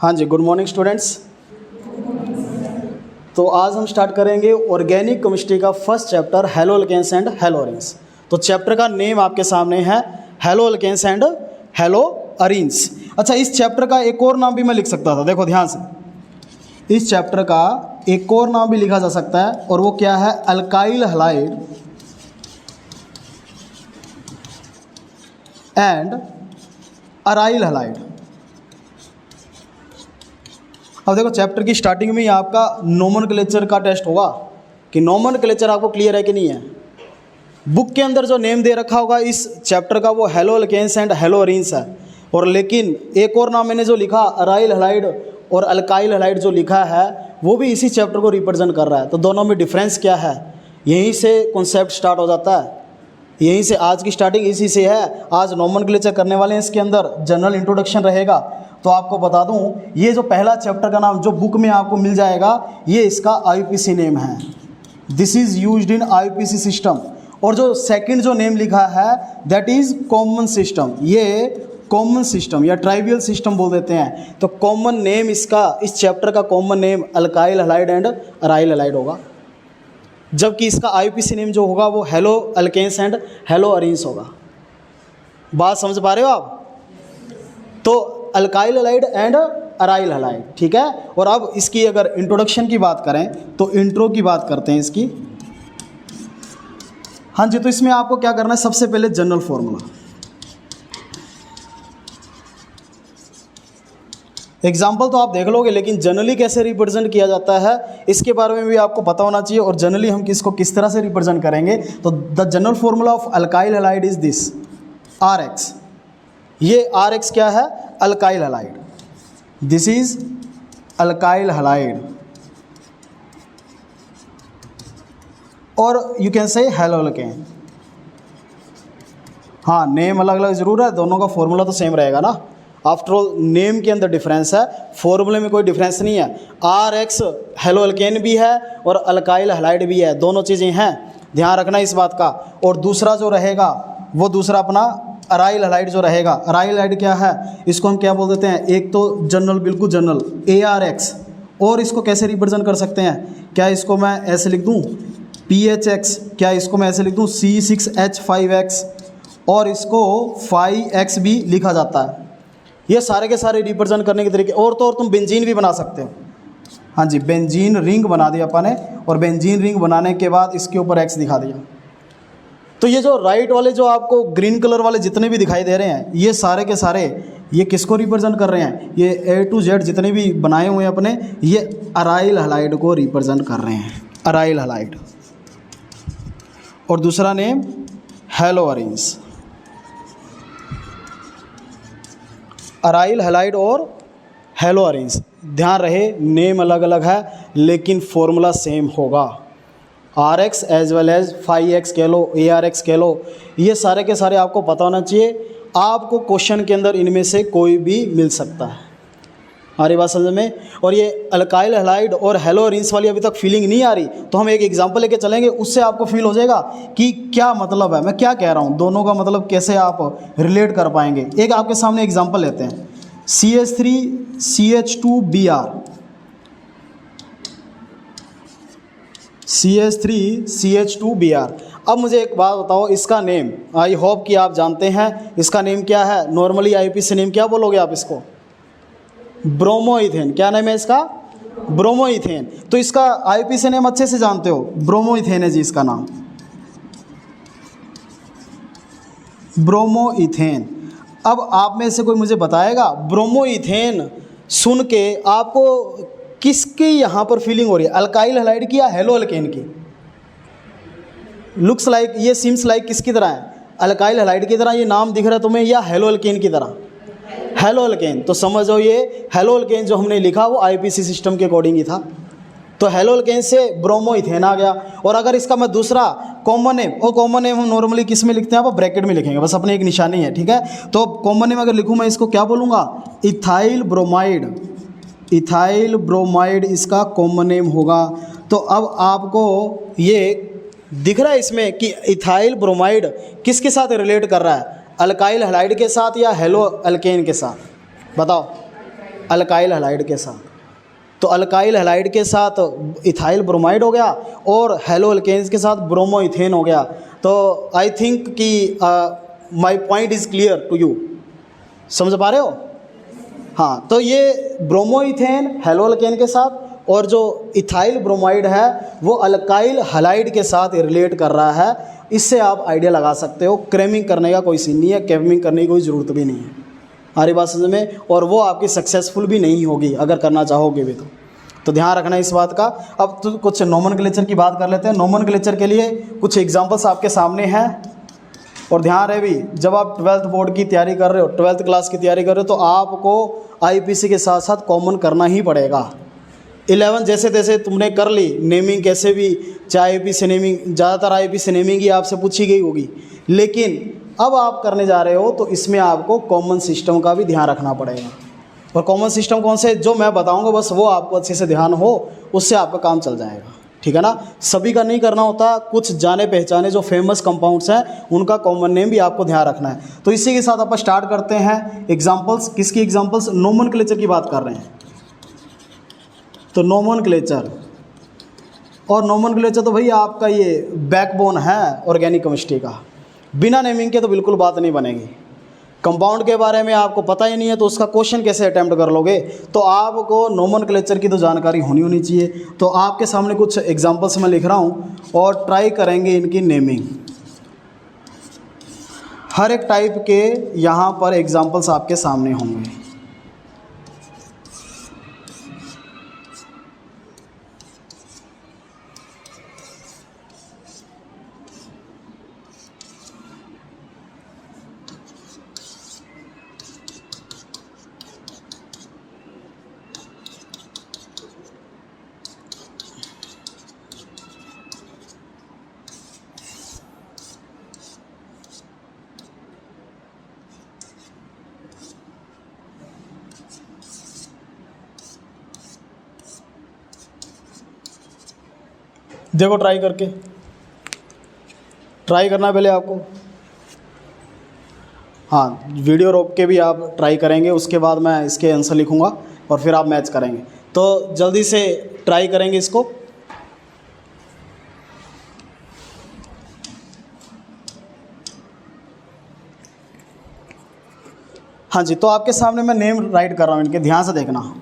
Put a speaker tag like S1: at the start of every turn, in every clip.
S1: हाँ जी, good morning students. तो आज हम स्टार्ट करेंगे ऑर्गेनिक केमिस्ट्री का first chapter haloalkanes and haloarenes. तो चैप्टर का नेम आपके सामने है haloalkanes and haloarenes. अच्छा, इस चैप्टर का एक और नाम भी मैं लिख सकता था, देखो ध्यान से। इस चैप्टर का एक और नाम भी लिखा जा सकता है और वो क्या है, alkyl halide and aryl halide. अब देखो, चैप्टर की स्टार्टिंग में ही आपका नोमेनक्लेचर का टेस्ट होगा कि नोमेनक्लेचर आपको क्लियर है कि नहीं है। बुक के अंदर जो नेम दे रखा होगा इस चैप्टर का वो haloalkanes and haloarenes है, और लेकिन एक और नाम मैंने जो लिखा अराइल हैलाइड और अल्काइल हैलाइड जो लिखा है वो भी इसी चैप्टर को रिप्रेजेंट कर रहा है। तो दोनों में डिफरेंस क्या है, यहीं से कॉन्सेप्ट स्टार्ट हो जाता है, यहीं से आज की स्टार्टिंग इसी से है। आज नोमेनक्लेचर करने वाले हैं, इसके अंदर जनरल इंट्रोडक्शन रहेगा। तो आपको बता दूं, ये जो पहला चैप्टर का नाम जो बुक में आपको मिल जाएगा ये इसका आईपीसी नेम है, this is used in IPC system. और जो सेकंड जो नेम लिखा है दैट इज़ कॉमन सिस्टम, ये कॉमन सिस्टम या ट्राइवियल सिस्टम बोल देते हैं। तो कॉमन नेम इसका, इस चैप्टर का common name alkyl halide and aryl halide होगा, जबकि इसका आईपीसी नेम जो होगा वो haloalkanes and haloarenes होगा। बात समझ पा रहे हो आप? तो alkyl halide and aryl halide, ठीक है। और अब इसकी अगर इंट्रोडक्शन की बात करें तो इंट्रो की बात करते हैं इसकी। हाँ जी, तो इसमें आपको क्या करना है, सबसे पहले जनरल फॉर्मूला। एग्जाम्पल तो आप देख लोगे, लेकिन जनरली कैसे रिप्रेजेंट किया जाता है इसके बारे में भी आपको पता होना चाहिए। और जनरली हम किसको किस तरह से रिप्रेजेंट करेंगे, तो the general formula of alkyl halide is this R X. ये आर एक्स क्या है, alkyl halide, this is alkyl halide. और you can say haloalkane. हाँ, नेम अलग अलग जरूर है, दोनों का फॉर्मूला तो सेम रहेगा ना। आफ्टर ऑल नेम के अंदर डिफरेंस है, फॉर्मूले में कोई डिफरेंस नहीं है। आर एक्स हेलो अल्केन भी है और अल्काइल हैलाइड भी है, दोनों चीज़ें हैं, ध्यान रखना इस बात का। और दूसरा जो रहेगा वो दूसरा अपना अराइल हैलाइड जो रहेगा, अराइल हैलाइड क्या है, इसको हम क्या बोल देते हैं, एक तो जनरल, बिल्कुल जनरल ए आर एक्स। और इसको कैसे रिप्रेजेंट कर सकते हैं, क्या इसको मैं ऐसे लिख दूँ पी एच एक्स, क्या इसको मैं ऐसे लिख दूँ C6H5X, और इसको 5X भी लिखा जाता है। ये सारे के सारे रिप्रेजेंट करने के तरीके। और तो और तुम बेंजीन भी बना सकते हो। हाँ जी, बेंजीन रिंग बना दिया अपन ने, और बेंजीन रिंग बनाने के बाद इसके ऊपर एक्स दिखा दिया। तो ये जो राइट वाले जो आपको ग्रीन कलर वाले जितने भी दिखाई दे रहे हैं, ये सारे के सारे ये किसको रिप्रेजेंट कर रहे हैं, ये A to Z जितने भी बनाए हुए हैं अपने, ये अराइल हैलाइड को रिप्रेजेंट कर रहे हैं, अराइल हैलाइड। और दूसरा name haloarenes, aryl halide और हेलो अरीन्स। ध्यान रहे, नेम अलग अलग है लेकिन फॉर्मूला सेम होगा। R X as well as 5X कह लो, ARX कह लो, ये सारे के सारे आपको पता होना चाहिए। आपको क्वेश्चन के अंदर इनमें से कोई भी मिल सकता है, हमारी बात समझ में। और ये अल्काइल हैलाइड और हेलो अरीन्स वाली अभी तक फीलिंग नहीं आ रही, तो हम एक एग्जांपल लेके चलेंगे, उससे आपको फील हो जाएगा कि क्या मतलब है, मैं क्या कह रहा हूँ, दोनों का मतलब कैसे आप रिलेट कर पाएंगे। एक आपके सामने एग्जांपल लेते हैं, CH3CH2Br, CH3CH2Br। अब मुझे एक बात बताओ, इसका नेम आई होप कि आप जानते हैं, इसका नेम क्या है। नॉर्मली आईपीसी नेम क्या बोलोगे आप इसको, ब्रोमोइथेन। क्या नाम है इसका, ब्रोमोइथेन। तो इसका आईपीसी नेम अच्छे से जानते हो, ब्रोमोइथेन है जी इसका नाम, ब्रोमोइथेन। अब आप में से कोई मुझे बताएगा ब्रोमोइथेन सुन के आपको किसकी यहाँ पर फीलिंग हो रही है, अल्काइल हैलाइड की या हेलो अल्केन की? लुक्स लाइक, ये सीम्स लाइक किसकी तरह है, अल्काइल हैलाइड की तरह ये नाम दिख रहा है तुम्हें, या हेलो अल्केन की तरह, हेलो अल्केन। तो समझो ये हेलो अल्केन जो हमने लिखा वो आईपीसी सिस्टम के अकॉर्डिंग ही था। तो हेलो अल्केन से ब्रोमोइथेन आ गया। और अगर इसका मैं दूसरा कॉमन नेम, और कॉमन नेम हम नॉर्मली किस में लिखते हैं, आप ब्रैकेट में लिखेंगे, बस अपने एक निशानी है, ठीक है। तो कॉमन नेम अगर लिखूँ मैं इसको क्या बोलूँगा, इथाइल ब्रोमाइड, इथाइल ब्रोमाइड इसका कॉमन नेम होगा। तो अब आपको ये दिख रहा है इसमें कि इथाइल ब्रोमाइड किसके साथ रिलेट कर रहा है, अल्काइल हैलाइड के साथ या हेलो अल्केन के साथ, बताओ। अल्काइल हैलाइड के साथ। तो अल्काइल हैलाइड के साथ इथाइल ब्रोमाइड हो गया और हेलो अल्केन्स के साथ ब्रोमोइथेन हो गया। तो आई थिंक कि my point is clear to you, समझ पा रहे हो? हाँ, तो ये ब्रोमोइथेन हेलो अल्केन के साथ और जो इथाइल ब्रोमाइड है वो अल्काइल हैलाइड के साथ रिलेट कर रहा है। इससे आप आइडिया लगा सकते हो। क्रेमिंग करने का कोई सीन नहीं है, क्रेमिंग करने की कोई ज़रूरत भी नहीं है, हमारी बात समझ में। और वो आपकी सक्सेसफुल भी नहीं होगी अगर करना चाहोगे भी तो ध्यान रखना इस बात का। अब तो कुछ नोमेनक्लेचर की बात कर लेते हैं। नोमेनक्लेचर के लिए कुछ एग्जांपल्स आपके सामने हैं और ध्यान रहे भी, जब आप 12th बोर्ड की तैयारी कर रहे हो, 12th क्लास की तैयारी कर रहे हो, तो आपको आईपीसी के साथ साथ कॉमन करना ही पड़ेगा। 11 जैसे तैसे तुमने कर ली, नेमिंग कैसे भी, चाहे आईपीसी नेमिंग, ज़्यादातर आईपीसी नेमिंग ही आपसे पूछी गई होगी, लेकिन अब आप करने जा रहे हो तो इसमें आपको कॉमन सिस्टम का भी ध्यान रखना पड़ेगा। और कॉमन सिस्टम कौन से, जो मैं बताऊंगा बस वो आपको अच्छे से ध्यान हो, उससे आपका काम चल जाएगा, ठीक है ना। सभी का नहीं करना होता, कुछ जाने पहचाने जो फेमस कंपाउंड्स हैं उनका कॉमन नेम भी आपको ध्यान रखना है। तो इसी के साथ आप स्टार्ट करते हैं एग्जाम्पल्स। किसकी एग्जाम्पल्स? नोमेनक्लेचर की बात कर रहे हैं। तो नोमेनक्लेचर, और नोमेनक्लेचर तो भैया आपका ये बैकबोन है ऑर्गेनिक केमिस्ट्री का। बिना नेमिंग के तो बिल्कुल बात नहीं बनेगी। कंपाउंड के बारे में आपको पता ही नहीं है तो उसका क्वेश्चन कैसे अटेम्प्ट कर लोगे? तो आपको नोमेनक्लेचर की तो जानकारी होनी चाहिए। तो आपके सामने कुछ एग्जांपल्स मैं लिख रहा हूँ और ट्राई करेंगे इनकी नेमिंग। हर एक टाइप के यहाँ पर एग्जांपल्स आपके सामने होंगे। देखो ट्राई करके, ट्राई करना पहले आपको। हाँ, वीडियो रोक के भी आप ट्राई करेंगे, उसके बाद मैं इसके आंसर लिखूँगा और फिर आप मैच करेंगे। तो जल्दी से ट्राई करेंगे इसको। हाँ जी, तो आपके सामने मैं नेम राइट कर रहा हूँ, इनके ध्यान से देखना।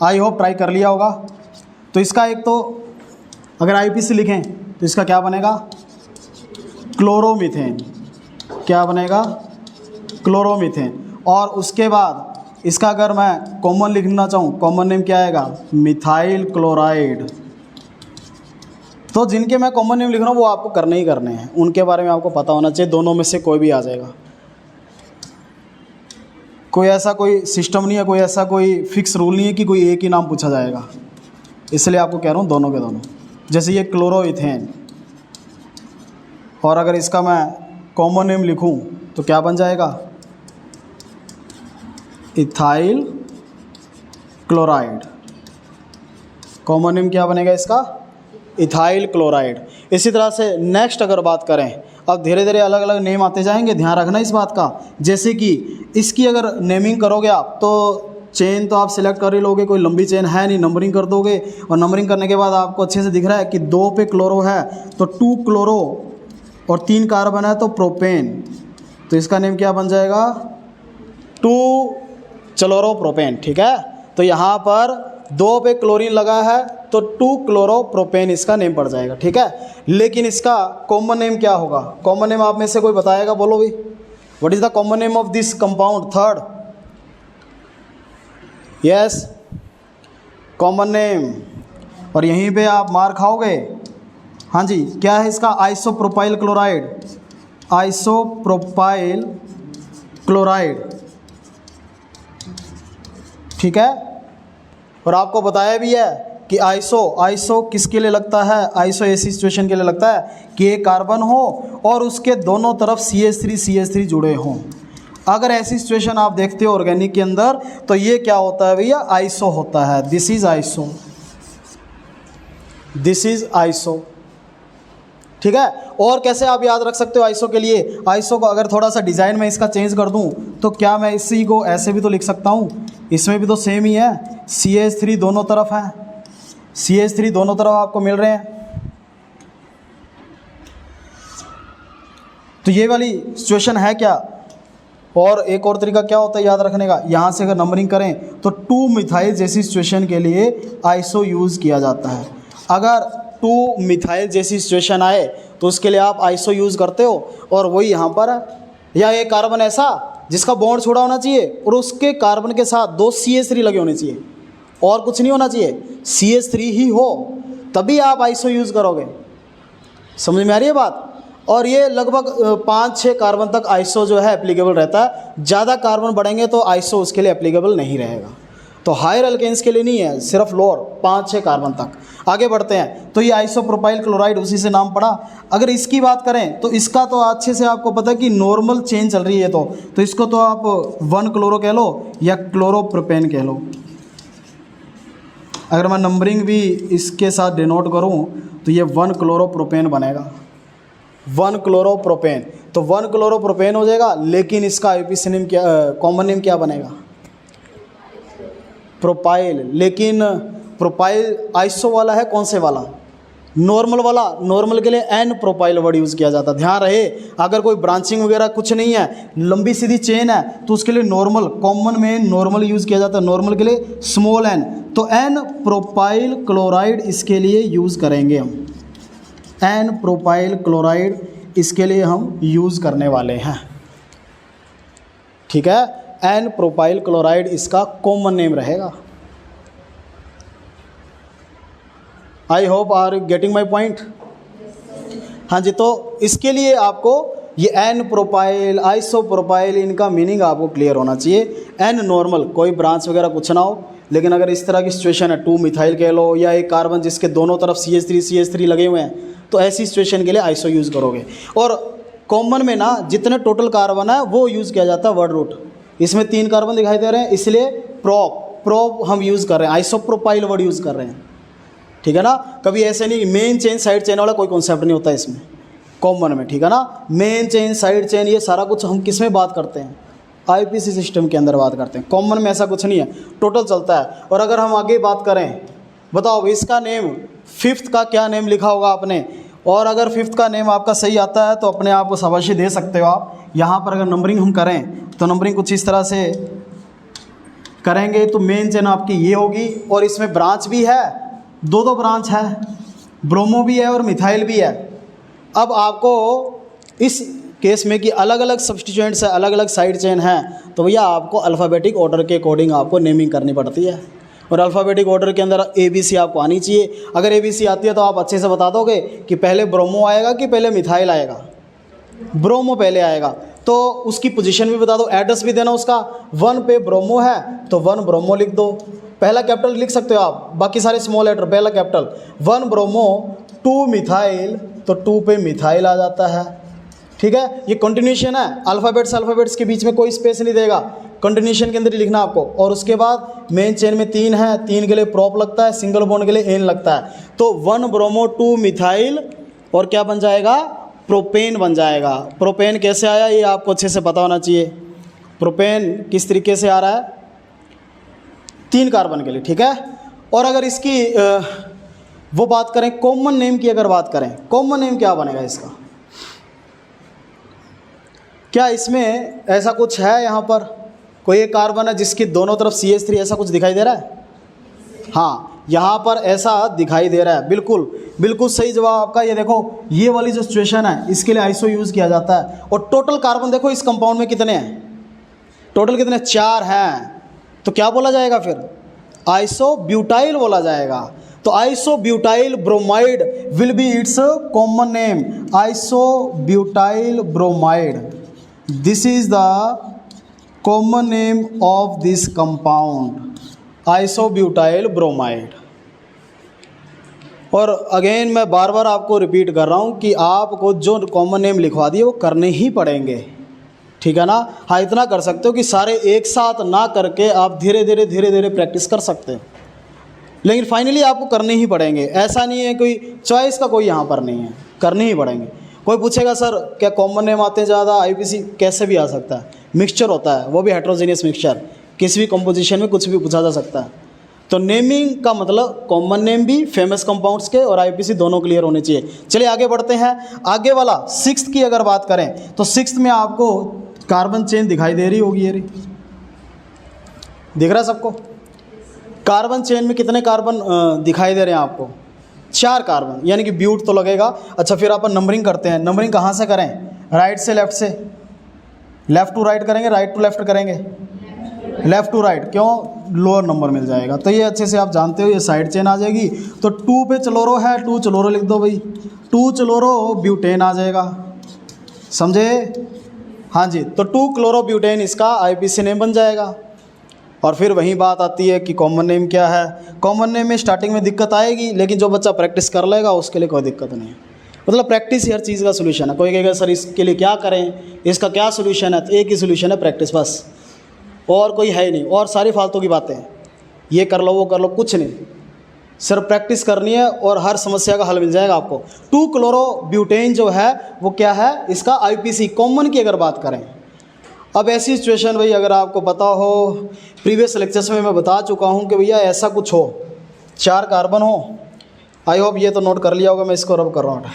S1: आई होप ट्राई कर लिया होगा। तो इसका एक तो अगर आईपीसी लिखें तो इसका क्या बनेगा? क्लोरोमीथेन। क्या बनेगा? क्लोरोमीथेन। और उसके बाद इसका अगर मैं कॉमन लिखना चाहूँ, कॉमन नेम क्या आएगा? Methyl chloride. तो जिनके मैं कॉमन नेम लिख रहा हूँ वो आपको करने ही करने हैं, उनके बारे में आपको पता होना चाहिए। दोनों में से कोई भी आ जाएगा, कोई ऐसा कोई सिस्टम नहीं है, कोई ऐसा कोई फिक्स रूल नहीं है कि कोई एक ही नाम पूछा जाएगा। इसलिए आपको कह रहा हूँ दोनों के दोनों। जैसे ये क्लोरोइथेन, और अगर इसका मैं कॉमन नेम लिखूं तो क्या बन जाएगा? Ethyl chloride. कॉमन नेम क्या बनेगा इसका? Ethyl chloride. इसी तरह से नेक्स्ट अगर बात करें, अब धीरे धीरे अलग अलग नेम आते जाएंगे, ध्यान रखना इस बात का। जैसे कि इसकी अगर नेमिंग करोगे आप तो चेन तो आप सिलेक्ट कर ही लोगे, कोई लंबी चेन है नहीं, नंबरिंग कर दोगे। और नंबरिंग करने के बाद आपको अच्छे से दिख रहा है कि 2 पे क्लोरो है तो 2 क्लोरो और 3 कार्बन है तो प्रोपेन। तो इसका नेम क्या बन जाएगा? 2 क्लोरोप्रोपेन, ठीक है। तो यहाँ पर 2 पे क्लोरीन लगा है तो 2 क्लोरोप्रोपेन इसका नेम पड़ जाएगा, ठीक है। लेकिन इसका कॉमन नेम क्या होगा? कॉमन नेम आप में से कोई बताएगा? बोलो भाई, what is the common name of this compound? Third, yes, common name. और यहीं पे आप मार खाओगे। हाँ जी, क्या है इसका? Isopropyl chloride. आइसोप्रोपाइल क्लोराइड, ठीक है। और आपको बताया भी है कि आइसो किसके लिए लगता है? आइसो ऐसी सिचुएशन के लिए लगता है कि एक कार्बन हो और उसके दोनों तरफ CH3 जुड़े हों। अगर ऐसी सिचुएशन आप देखते हो ऑर्गेनिक के अंदर तो ये क्या होता है भैया? आइसो होता है। This is iso, this is iso, ठीक है। और कैसे आप याद रख सकते हो आइसो के लिए? आइसो को अगर थोड़ा सा डिज़ाइन में इसका चेंज कर दूं तो क्या मैं इसी को ऐसे भी तो लिख सकता हूं इसमें भी तो सेम ही है, CH3 दोनों तरफ है, CH3 दोनों तरफ आपको मिल रहे हैं। तो ये वाली सिचुएशन है क्या। और एक और तरीका क्या होता है याद रखने का, यहाँ से अगर नंबरिंग करें तो 2 मिथाइल जैसी सिचुएशन के लिए आइसो यूज़ किया जाता है। अगर 2 मिथाइल जैसी सिचुएशन आए तो उसके लिए आप आइसो यूज़ करते हो, और वही यहाँ पर है। या एक कार्बन ऐसा जिसका बॉन्ड छोड़ा होना चाहिए और उसके कार्बन के साथ 2 CH3 लगे होने चाहिए, और कुछ नहीं होना चाहिए, CH3 ही हो, तभी आप आइसो यूज़ करोगे। समझ में आ रही है बात। और ये लगभग 5-6 कार्बन तक आइसो जो है एप्लीकेबल रहता है। ज़्यादा कार्बन बढ़ेंगे तो आइसो उसके लिए एप्लीकेबल नहीं रहेगा। तो हायर अल्केन्स के लिए नहीं है, सिर्फ लोअर 5-6 कार्बन तक। आगे बढ़ते हैं, तो ये आइसोप्रोपाइल क्लोराइड उसी से नाम पड़ा। अगर इसकी बात करें तो इसका तो अच्छे से आपको पता है कि नॉर्मल चेन चल रही है, तो इसको तो आप 1 क्लोरो कह लो या क्लोरोप्रोपेन कह लो। अगर मैं नंबरिंग भी इसके साथ डिनोट करूं तो ये 1 क्लोरोप्रोपेन बनेगा, 1 क्लोरोप्रोपेन। तो 1 क्लोरोप्रोपेन हो जाएगा, लेकिन इसका आईपीसी नेम क्या, कॉमन नेम क्या बनेगा, प्रोपाइल। लेकिन प्रोपाइल आइसो वाला है, कौन से वाला, नॉर्मल वाला। नॉर्मल के लिए एन प्रोपाइल वर्ड यूज़ किया जाता है। ध्यान रहे, अगर कोई ब्रांचिंग वगैरह कुछ नहीं है, लंबी सीधी चेन है, तो उसके लिए नॉर्मल, कॉमन में नॉर्मल यूज़ किया जाता है। नॉर्मल के लिए स्मॉल एन, तो एन प्रोपाइल क्लोराइड इसके लिए यूज़ करेंगे हम। एन प्रोपाइल क्लोराइड इसके लिए हम यूज़ करने वाले हैं, ठीक है। एन प्रोपाइल क्लोराइड इसका कॉमन नेम रहेगा। I hope are you getting my point. हाँ जी, तो इसके लिए आपको ये एन प्रोपाइल, आइसो प्रोपाइल, इनका मीनिंग आपको क्लियर होना चाहिए। एन नॉर्मल, कोई ब्रांच वगैरह कुछ ना हो, लेकिन अगर इस तरह की सिचुएशन है, 2 मिथाइल कह लो या एक कार्बन जिसके दोनों तरफ CH3 लगे हुए हैं, तो ऐसी सिचुएशन के लिए आइसो यूज़ करोगे। और कॉमन में ना जितने टोटल कार्बन है वो यूज़ किया जाता है वर्ड रूट। इसमें 3 कार्बन दिखाई दे रहे हैं, इसलिए प्रोप हम यूज़ कर रहे हैं, आइसोप्रोपाइल वर्ड यूज़ कर रहे हैं, ठीक है ना। कभी ऐसे नहीं मेन चेन साइड चेन वाला कोई कॉन्सेप्ट नहीं होता इसमें कॉमन में, ठीक है ना। मेन चेन, साइड चेन, ये सारा कुछ हम किस में बात करते हैं, आईपीसी सिस्टम के अंदर बात करते हैं। कॉमन में ऐसा कुछ नहीं है, टोटल चलता है। और अगर हम आगे बात करें, बताओ इसका नेम 5th का क्या नेम लिखा होगा आपने, और अगर 5th का नेम आपका सही आता है तो अपने आप को शाबाशी दे सकते हो आप। यहाँ पर अगर नंबरिंग हम करें तो नंबरिंग कुछ इस तरह से करेंगे, तो मेन चेन आपकी ये होगी, और इसमें ब्रांच भी है, 2 ब्रांच है, ब्रोमो भी है और मिथाइल भी है। अब आपको इस केस में कि अलग अलग सब्स्टिट्यूएंट्स है, अलग अलग साइड चेन है, तो भैया आपको अल्फ़ाबेटिक ऑर्डर के अकॉर्डिंग आपको नेमिंग करनी पड़ती है। और अल्फ़ाबेटिक ऑर्डर के अंदर ABC आपको आनी चाहिए। अगर ABC आती है तो आप अच्छे से बता दोगे कि पहले ब्रोमो आएगा कि पहले मिथाइल आएगा। ब्रोमो पहले आएगा, तो उसकी पोजीशन भी बता दो, एड्रेस भी देना उसका। 1 पे ब्रोमो है तो 1 ब्रोमो लिख दो, पहला कैपिटल लिख सकते हो आप, बाकी सारे स्मॉल लेटर, पहला कैपिटल। 1 ब्रोमो, 2 मिथाइल, तो 2 पे मिथाइल आ जाता है, ठीक है। ये कंटिन्यूशन है, अल्फ़ाबेट्स के बीच में कोई स्पेस नहीं देगा, कंटिन्यूशन के अंदर ही लिखना आपको। और उसके बाद मेन चेन में 3 है, 3 के लिए प्रोप लगता है, सिंगल बॉन्ड के लिए एन लगता है, तो 1 ब्रोमो 2 मिथाइल, और क्या बन जाएगा, प्रोपेन बन जाएगा। प्रोपेन कैसे आया ये आपको अच्छे से पता होना चाहिए। प्रोपेन किस तरीके से आ रहा है, 3 कार्बन के लिए, ठीक है। और अगर इसकी वो बात करें कॉमन नेम की, अगर बात करें कॉमन नेम क्या बनेगा इसका, क्या इसमें ऐसा कुछ है, यहाँ पर कोई एक कार्बन है जिसकी दोनों तरफ CH3, ऐसा कुछ दिखाई दे रहा है। हाँ, यहाँ पर ऐसा दिखाई दे रहा है, बिल्कुल बिल्कुल सही जवाब आपका। ये देखो, ये वाली जो सिचुएशन है इसके लिए आइसो यूज़ किया जाता है। और टोटल कार्बन देखो इस कंपाउंड में कितने हैं, टोटल कितने, 4 हैं, तो क्या बोला जाएगा फिर, आइसोब्यूटाइल बोला जाएगा। तो isobutyl bromide will be its common name, isobutyl bromide, this is the common name of this compound, isobutyl bromide. और अगेन मैं बार बार आपको रिपीट कर रहा हूँ कि आपको जो कॉमन नेम लिखवा दिए वो करने ही पड़ेंगे, ठीक है ना। हाँ, इतना कर सकते हो कि सारे एक साथ ना करके आप धीरे धीरे प्रैक्टिस कर सकते हैं, लेकिन फाइनली आपको करने ही पड़ेंगे। ऐसा नहीं है, कोई चॉइस का कोई यहाँ पर नहीं है, करने ही पड़ेंगे। कोई पूछेगा सर क्या कॉमन नेम आते हैं ज़्यादा, आईपीसी कैसे भी आ सकता है, मिक्सचर होता है, वो भी हेट्रोजीनियस मिक्सचर, किसी भी कंपोजिशन में कुछ भी पूछा जा सकता है। तो नेमिंग का मतलब कॉमन नेम भी, फेमस कंपाउंड्स के और आईपीसी दोनों क्लियर होने चाहिए। चलिए आगे बढ़ते हैं। आगे वाला 6th की अगर बात करें तो 6th में आपको कार्बन चेन दिखाई दे रही होगी, ये रही, दिख रहा है सबको? कार्बन चेन में कितने कार्बन दिखाई दे रहे हैं आपको? 4 कार्बन, यानी कि ब्यूट तो लगेगा। अच्छा, फिर अपन नंबरिंग करते हैं। नंबरिंग कहाँ से करें? राइट से लेफ्ट से, लेफ्ट टू राइट करेंगे, राइट टू लेफ्ट करेंगे, लेफ्ट टू राइट। क्यों? लोअर नंबर मिल जाएगा। तो ये अच्छे से आप जानते हो, ये साइड चेन आ जाएगी। तो 2 पे चलोरो है, 2 चलोरो लिख दो भाई, 2 चलोरो ब्यूटेन आ जाएगा, समझे? हाँ जी, तो 2 क्लोरो ब्यूटेन इसका आईपीसी नेम बन जाएगा। और फिर वही बात आती है कि कॉमन नेम क्या है। कॉमन नेम में स्टार्टिंग में दिक्कत आएगी, लेकिन जो बच्चा प्रैक्टिस कर लेगा उसके लिए कोई दिक्कत नहीं है। मतलब प्रैक्टिस ही हर चीज़ का सोल्यूशन है। कोई कहेगा सर इसके लिए क्या करें, इसका क्या सोल्यूशन है? तो एक ही सोल्यूशन है, प्रैक्टिस, बस, और कोई है ही नहीं। और सारी फालतू की बातें, ये कर लो वो कर लो, कुछ नहीं, सिर्फ प्रैक्टिस करनी है और हर समस्या का हल मिल जाएगा आपको। 2 क्लोरो ब्यूटेन जो है वो क्या है? इसका आईपीसी कॉमन की अगर बात करें। अब ऐसी सिचुएशन भाई, अगर आपको पता हो, प्रीवियस लेक्चर्स में मैं बता चुका हूँ कि भैया ऐसा कुछ हो, 4 कार्बन हो। आई होप ये तो नोट कर लिया होगा, मैं इसको रब कर रहा हूँ।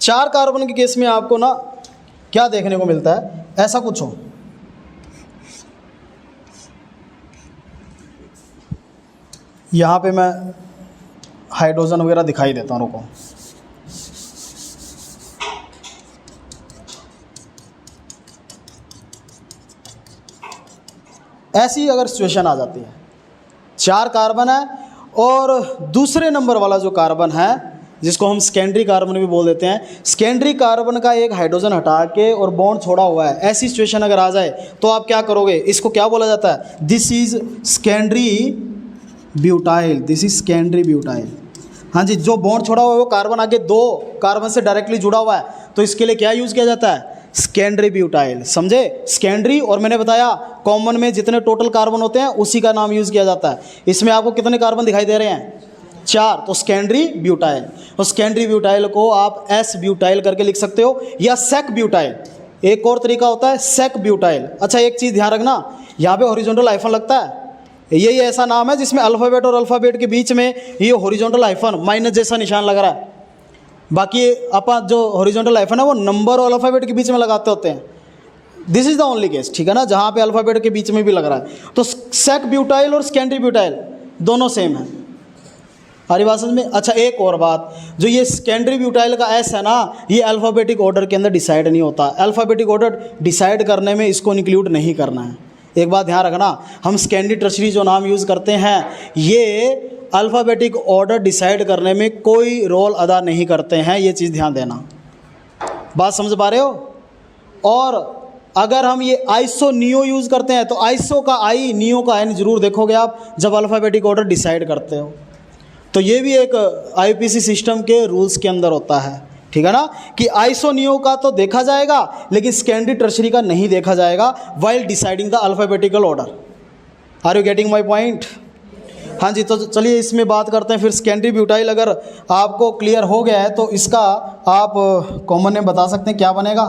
S1: 4 कार्बन के केस में आपको ना क्या देखने को मिलता है? ऐसा कुछ हो, यहाँ पे मैं हाइड्रोजन वगैरह दिखाई देता हूँ, रुको। ऐसी अगर सिचुएशन आ जाती है, 4 कार्बन है और दूसरे नंबर वाला जो कार्बन है, जिसको हम सेकेंडरी कार्बन भी बोल देते हैं, सेकेंडरी कार्बन का एक हाइड्रोजन हटा के और बॉन्ड छोड़ा हुआ है, ऐसी सिचुएशन अगर आ जाए तो आप क्या करोगे? इसको क्या बोला जाता है? This is secondary butyl, this is secondary butyl. हाँ जी, जो बॉन्ड छोड़ा हुआ है वो कार्बन आगे 2 कार्बन से डायरेक्टली जुड़ा हुआ है, तो इसके लिए क्या यूज़ किया जाता है? सेकेंडरी ब्यूटाइल, समझे? सेकेंडरी, और मैंने बताया कॉमन में जितने टोटल कार्बन होते हैं उसी का नाम यूज़ किया जाता है। इसमें आपको कितने कार्बन दिखाई दे रहे हैं? 4, तो सेकेंडरी ब्यूटाइल। तो सेकेंडरी ब्यूटाइल को आप एस ब्यूटाइल करके लिख सकते हो, या सेक ब्यूटाइल। एक और तरीका होता है सेक ब्यूटाइल। अच्छा, एक चीज़ ध्यान रखना, यहाँ पे हॉरिजॉन्टल हाइफन लगता है, यही ऐसा नाम है जिसमें अल्फ़ाबेट और अल्फ़ाबेट के बीच में ये हॉरिजॉन्टल हाइफन माइनस जैसा निशान लग रहा है। बाकी अपन जो हॉरिजॉन्टल हाइफन है वो नंबर और अल्फ़ाबेट के बीच में लगाते होते हैं। This is the only case, ठीक है ना, जहाँ पे अल्फ़ाबेट के बीच में भी लग रहा है। तो सेक ब्यूटाइल और सेकेंडरी ब्यूटाइल दोनों सेम है। हमारी बात समझ में? अच्छा, एक और बात, जो ये सेकेंडरी ब्यूटाइल का एस है ना, ये अल्फ़ाबेटिक ऑर्डर के अंदर डिसाइड नहीं होता। अल्फ़ाबेटिक ऑर्डर डिसाइड करने में इसको इंक्लूड नहीं करना है। एक बात ध्यान रखना, हम सेकेंडरी टर्शरी जो नाम यूज़ करते हैं, ये अल्फ़ाबेटिक ऑर्डर डिसाइड करने में कोई रोल अदा नहीं करते हैं, ये चीज़ ध्यान देना। बात समझ पा रहे हो? और अगर हम ये आइसो नियो यूज़ करते हैं तो आइसो का आई, नियो का एन जरूर देखोगे आप जब अल्फ़ाबेटिक ऑर्डर डिसाइड करते हो। तो ये भी एक आईपीसी सिस्टम के रूल्स के अंदर होता है, ठीक है ना, कि आइसो नियो का तो देखा जाएगा लेकिन सेकेंडरी टर्शरी का नहीं देखा जाएगा while deciding the alphabetical order. Are you getting my point? हाँ जी, तो चलिए इसमें बात करते हैं फिर। सेकेंडरी ब्यूटाइल अगर आपको क्लियर हो गया है तो इसका आप कॉमन नेम बता सकते हैं, क्या बनेगा?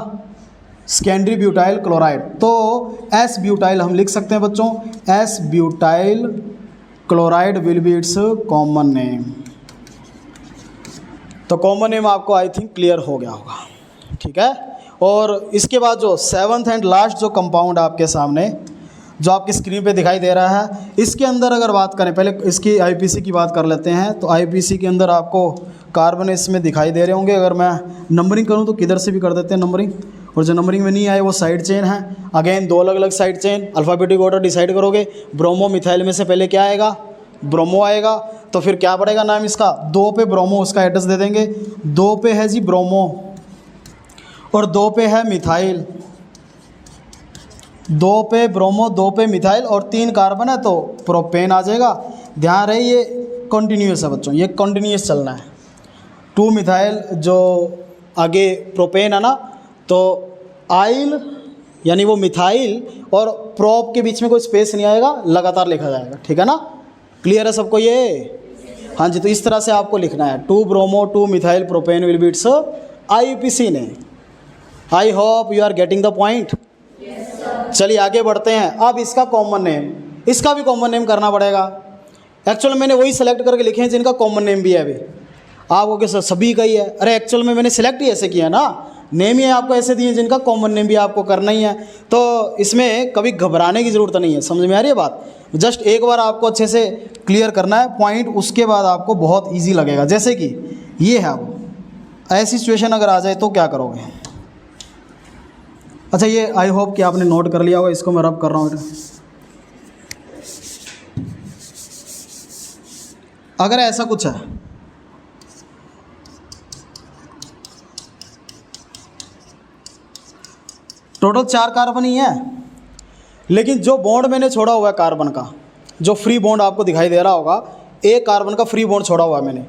S1: Secondary butyl chloride. तो एस ब्यूटाइल हम लिख सकते हैं बच्चों, S butyl chloride will be its common name. तो कॉमन नेम आपको आई थिंक क्लियर हो गया होगा, ठीक है। और इसके बाद जो 7th एंड लास्ट जो कंपाउंड आपके सामने जो आपकी स्क्रीन पे दिखाई दे रहा है, इसके अंदर अगर बात करें, पहले इसकी आईपीसी की बात कर लेते हैं। तो आईपीसी के अंदर आपको कार्बन इसमें दिखाई दे रहे होंगे। अगर मैं नंबरिंग करूं तो किधर से भी कर देते हैं नंबरिंग, और जो नंबरिंग में नहीं आए वो साइड चेन है। अगेन 2 अलग अलग side chain, alphabetic order decide करोगे। ब्रोमो मिथाइल में से पहले क्या आएगा? ब्रोमो आएगा। तो फिर क्या पड़ेगा नाम इसका? 2 पे ब्रोमो, उसका एड्रेस दे देंगे। 2 पे है जी ब्रोमो और 2 पे है मिथाइल। 2 पे ब्रोमो, 2 पे मिथाइल और 3 कार्बन है तो प्रोपेन आ जाएगा। ध्यान रहे ये कंटिन्यूस है बच्चों, ये कंटिन्यूस चलना है। 2 मिथाइल जो आगे प्रोपेन है ना, तो आइल यानी वो मिथाइल और प्रोप के बीच में कोई स्पेस नहीं आएगा, लगातार लिखा जाएगा, ठीक है ना। क्लियर है सबको ये? हाँ जी, तो इस तरह से आपको लिखना है 2 bromo 2 methyl propane will be its IUPAC ने। I hope you are getting the point. चलिए आगे बढ़ते हैं। अब इसका कॉमन नेम, इसका भी कॉमन नेम करना पड़ेगा। एक्चुअल मैंने वही सेलेक्ट करके लिखे हैं जिनका कॉमन नेम भी है। अभी आपको क्या सभी का ही है? अरे एक्चुअल में मैंने सेलेक्ट ही ऐसे किया ना, नेम ही आपको ऐसे दिए जिनका कॉमन नेम भी आपको करना ही है। तो इसमें कभी घबराने की ज़रूरत नहीं है। समझ में आ रही है बात? जस्ट एक बार आपको अच्छे से क्लियर करना है पॉइंट, उसके बाद आपको बहुत ईजी लगेगा। जैसे कि ये है, वो ऐसी सिचुएशन अगर आ जाए तो क्या करोगे? अच्छा, ये आई होप कि आपने नोट कर लिया होगा, इसको मैं रब कर रहा हूँ। अगर ऐसा कुछ है, टोटल 4 कार्बन ही है, लेकिन जो बॉन्ड मैंने छोड़ा हुआ है कार्बन का, जो फ्री बॉन्ड आपको दिखाई दे रहा होगा, एक कार्बन का फ्री बॉन्ड छोड़ा हुआ है मैंने,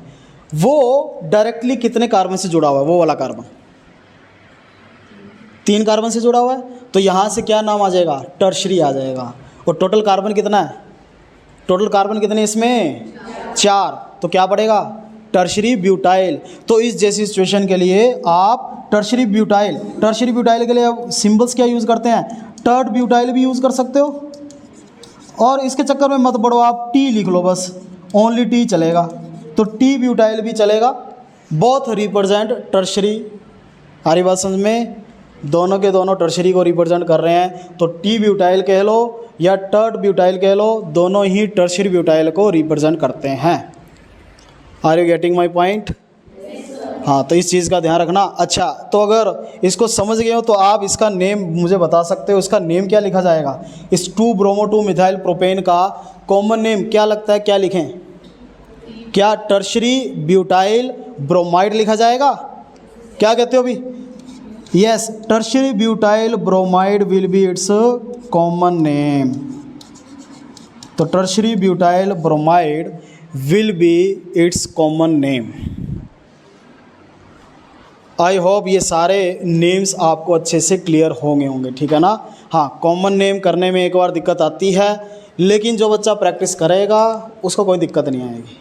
S1: वो डायरेक्टली कितने कार्बन से जुड़ा हुआ है? वो वाला कार्बन 3 कार्बन से जुड़ा हुआ है। तो यहाँ से क्या नाम आ जाएगा? टर्शरी आ जाएगा। और टोटल कार्बन कितना है? टोटल कार्बन कितने इसमें? 4। तो क्या पड़ेगा? Tertiary butyl. तो इस जैसी सिचुएशन के लिए आप टर्शरी ब्यूटाइल के लिए आप सिंबल्स क्या यूज़ करते हैं? टर्ड ब्यूटाइल भी यूज़ कर सकते हो। और इसके चक्कर में मत पड़ो, आप टी लिख लो, बस ओनली टी चलेगा। तो टी ब्यूटाइल भी चलेगा। Both represent tertiary. हमारी बात समझ में? दोनों के दोनों टर्शरी को रिप्रेजेंट कर रहे हैं। तो टी ब्यूटाइल कह लो या टर्ड ब्यूटाइल कह लो, दोनों ही टर्शरी ब्यूटाइल को रिप्रेजेंट करते हैं। Are you getting my point? हाँ, तो इस चीज़ का ध्यान रखना। अच्छा, तो अगर इसको समझ गए हो तो आप इसका नेम मुझे बता सकते हो, इसका नेम क्या लिखा जाएगा? इस 2-ब्रोमो 2-मिथाइल प्रोपेन का कॉमन नेम क्या लगता है? क्या लिखें? क्या टर्शरी ब्यूटाइल ब्रोमाइड लिखा जाएगा? क्या कहते हो अभी? Yes, tertiary butyl bromide will be its common name. तो tertiary butyl bromide will be its common name. I hope ये सारे नेम्स आपको अच्छे से क्लियर होंगे, ठीक है ना? हाँ, कॉमन नेम करने में एक बार दिक्कत आती है, लेकिन जो बच्चा प्रैक्टिस करेगा उसको कोई दिक्कत नहीं आएगी।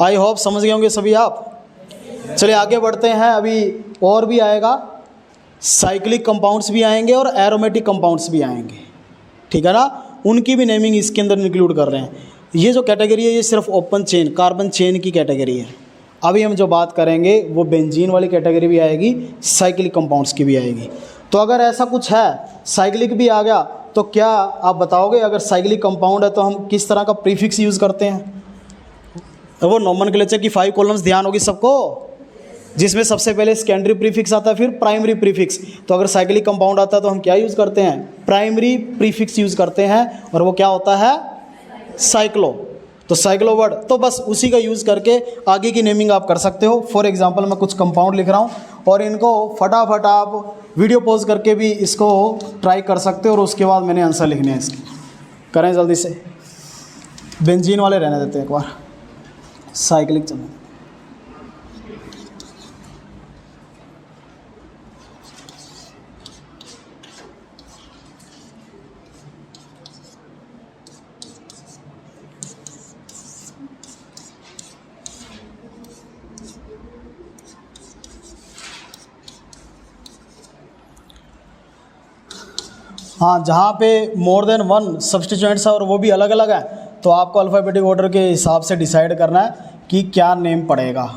S1: आई होप समझ गए होंगे सभी आप। चलिए आगे बढ़ते हैं। अभी और भी आएगा, साइक्लिक कंपाउंड्स भी आएंगे और एरोमेटिक कंपाउंड्स भी आएंगे, ठीक है ना? उनकी भी नेमिंग इसके अंदर इंक्लूड कर रहे हैं। ये जो कैटेगरी है ये सिर्फ ओपन चेन कार्बन चेन की कैटेगरी है। अभी हम जो बात करेंगे वो बेंजीन वाली कैटेगरी भी आएगी, साइक्लिक कंपाउंड्स की भी आएगी। तो अगर ऐसा कुछ है, साइक्लिक भी आ गया, तो क्या आप बताओगे अगर साइक्लिक कंपाउंड है तो हम किस तरह का प्रीफिक्स यूज़ करते हैं? वो नोमेनक्लेचर की 5 कॉलम्स ध्यान होगी सबको, जिसमें सबसे पहले सेकेंडरी प्रीफिक्स आता है, फिर प्राइमरी प्रीफिक्स। तो अगर साइक्लिक कंपाउंड आता है तो हम क्या यूज़ करते हैं? प्राइमरी प्रीफिक्स यूज़ करते हैं, और वो क्या होता है? साइक्लो। तो साइक्लो वर्ड, तो बस उसी का यूज़ करके आगे की नेमिंग आप कर सकते हो। फॉर एग्जांपल मैं कुछ कंपाउंड लिख रहा हूँ और इनको फटाफट आप वीडियो पॉज करके भी इसको ट्राई कर सकते हो, और उसके बाद मैंने आंसर लिखने हैं इसके। करें जल्दी से, बेंजीन वाले रहने देते हैं एक बार, साइक्लिक चलना। हाँ, जहाँ पे मोर देन 1 सब्स्टिट्यूएंट्स है और वो भी अलग अलग है, तो आपको अल्फ़ाबेटिक ऑर्डर के हिसाब से डिसाइड करना है कि क्या नेम पड़ेगा।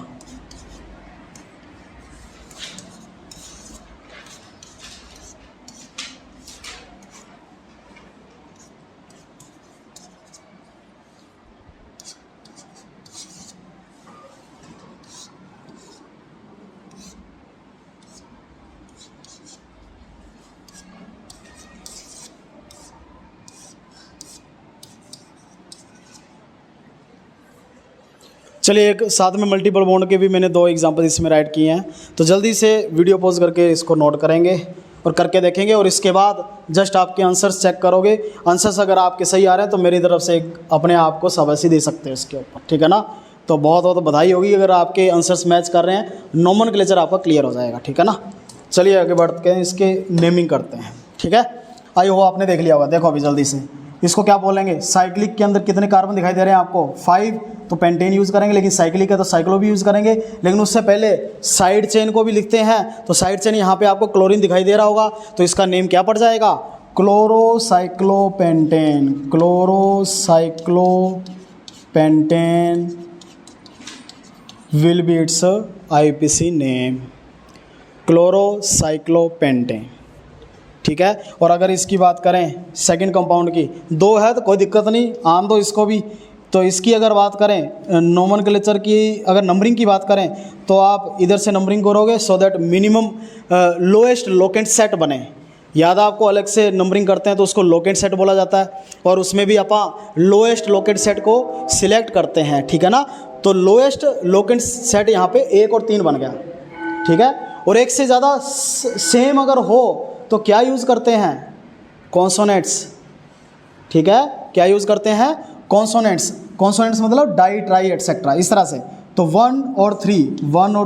S1: चलिए, एक साथ में मल्टीपल बॉन्ड के भी मैंने 2 एग्जांपल इसमें राइट किए हैं, तो जल्दी से वीडियो पॉज करके इसको नोट करेंगे और करके देखेंगे, और इसके बाद जस्ट आपके आंसर्स चेक करोगे। आंसर्स अगर आपके सही आ रहे हैं तो मेरी तरफ से अपने आप को शाबाशी दे सकते हैं इसके ऊपर, ठीक है ना? तो बहुत बहुत बधाई होगी अगर आपके आंसर्स मैच कर रहे हैं, नोमेनक्लेचर आपका क्लियर हो जाएगा, ठीक है ना? चलिए आगे बढ़ते हैं, इसके नेमिंग करते हैं, ठीक है? आई हो आपने देख लिया होगा। देखो अभी जल्दी से, इसको क्या बोलेंगे, साइक्लिक के अंदर कितने कार्बन दिखाई दे रहे हैं आपको, 5, तो पेंटेन यूज़ करेंगे, लेकिन साइक्लिक है तो साइक्लो भी यूज़ करेंगे। लेकिन उससे पहले साइड चेन को भी लिखते हैं, तो साइड चेन यहाँ पे आपको क्लोरीन दिखाई दे रहा होगा, तो इसका नेम क्या पड़ जाएगा, chlorocyclopentane, chlorocyclopentane will be its IUPAC name, chlorocyclopentane. ठीक है। और अगर इसकी बात करें सेकंड कंपाउंड की, 2 है तो कोई दिक्कत नहीं, आम दो इसको भी। तो इसकी अगर बात करें नोमेनक्लेचर की, अगर नंबरिंग की बात करें तो आप इधर से नंबरिंग करोगे so that minimum lowest locant set बने। याद आपको अलग से नंबरिंग करते हैं तो उसको लोकेंट सेट बोला जाता है, और उसमें भी अपन लोएस्ट लोकेंट सेट को सिलेक्ट करते हैं। ठीक है ना। तो लोएस्ट लोकेंट सेट यहाँ पे 1 और 3 बन गया। ठीक है। और एक से ज़्यादा सेम अगर हो तो क्या यूज़ करते हैं, कॉन्सोनेंट्स। ठीक है। क्या यूज़ करते हैं, कॉन्सोनेंट्स। कॉन्सोनेंट्स मतलब डाई, ट्राई एटसेट्रा, इस तरह से। तो 1 और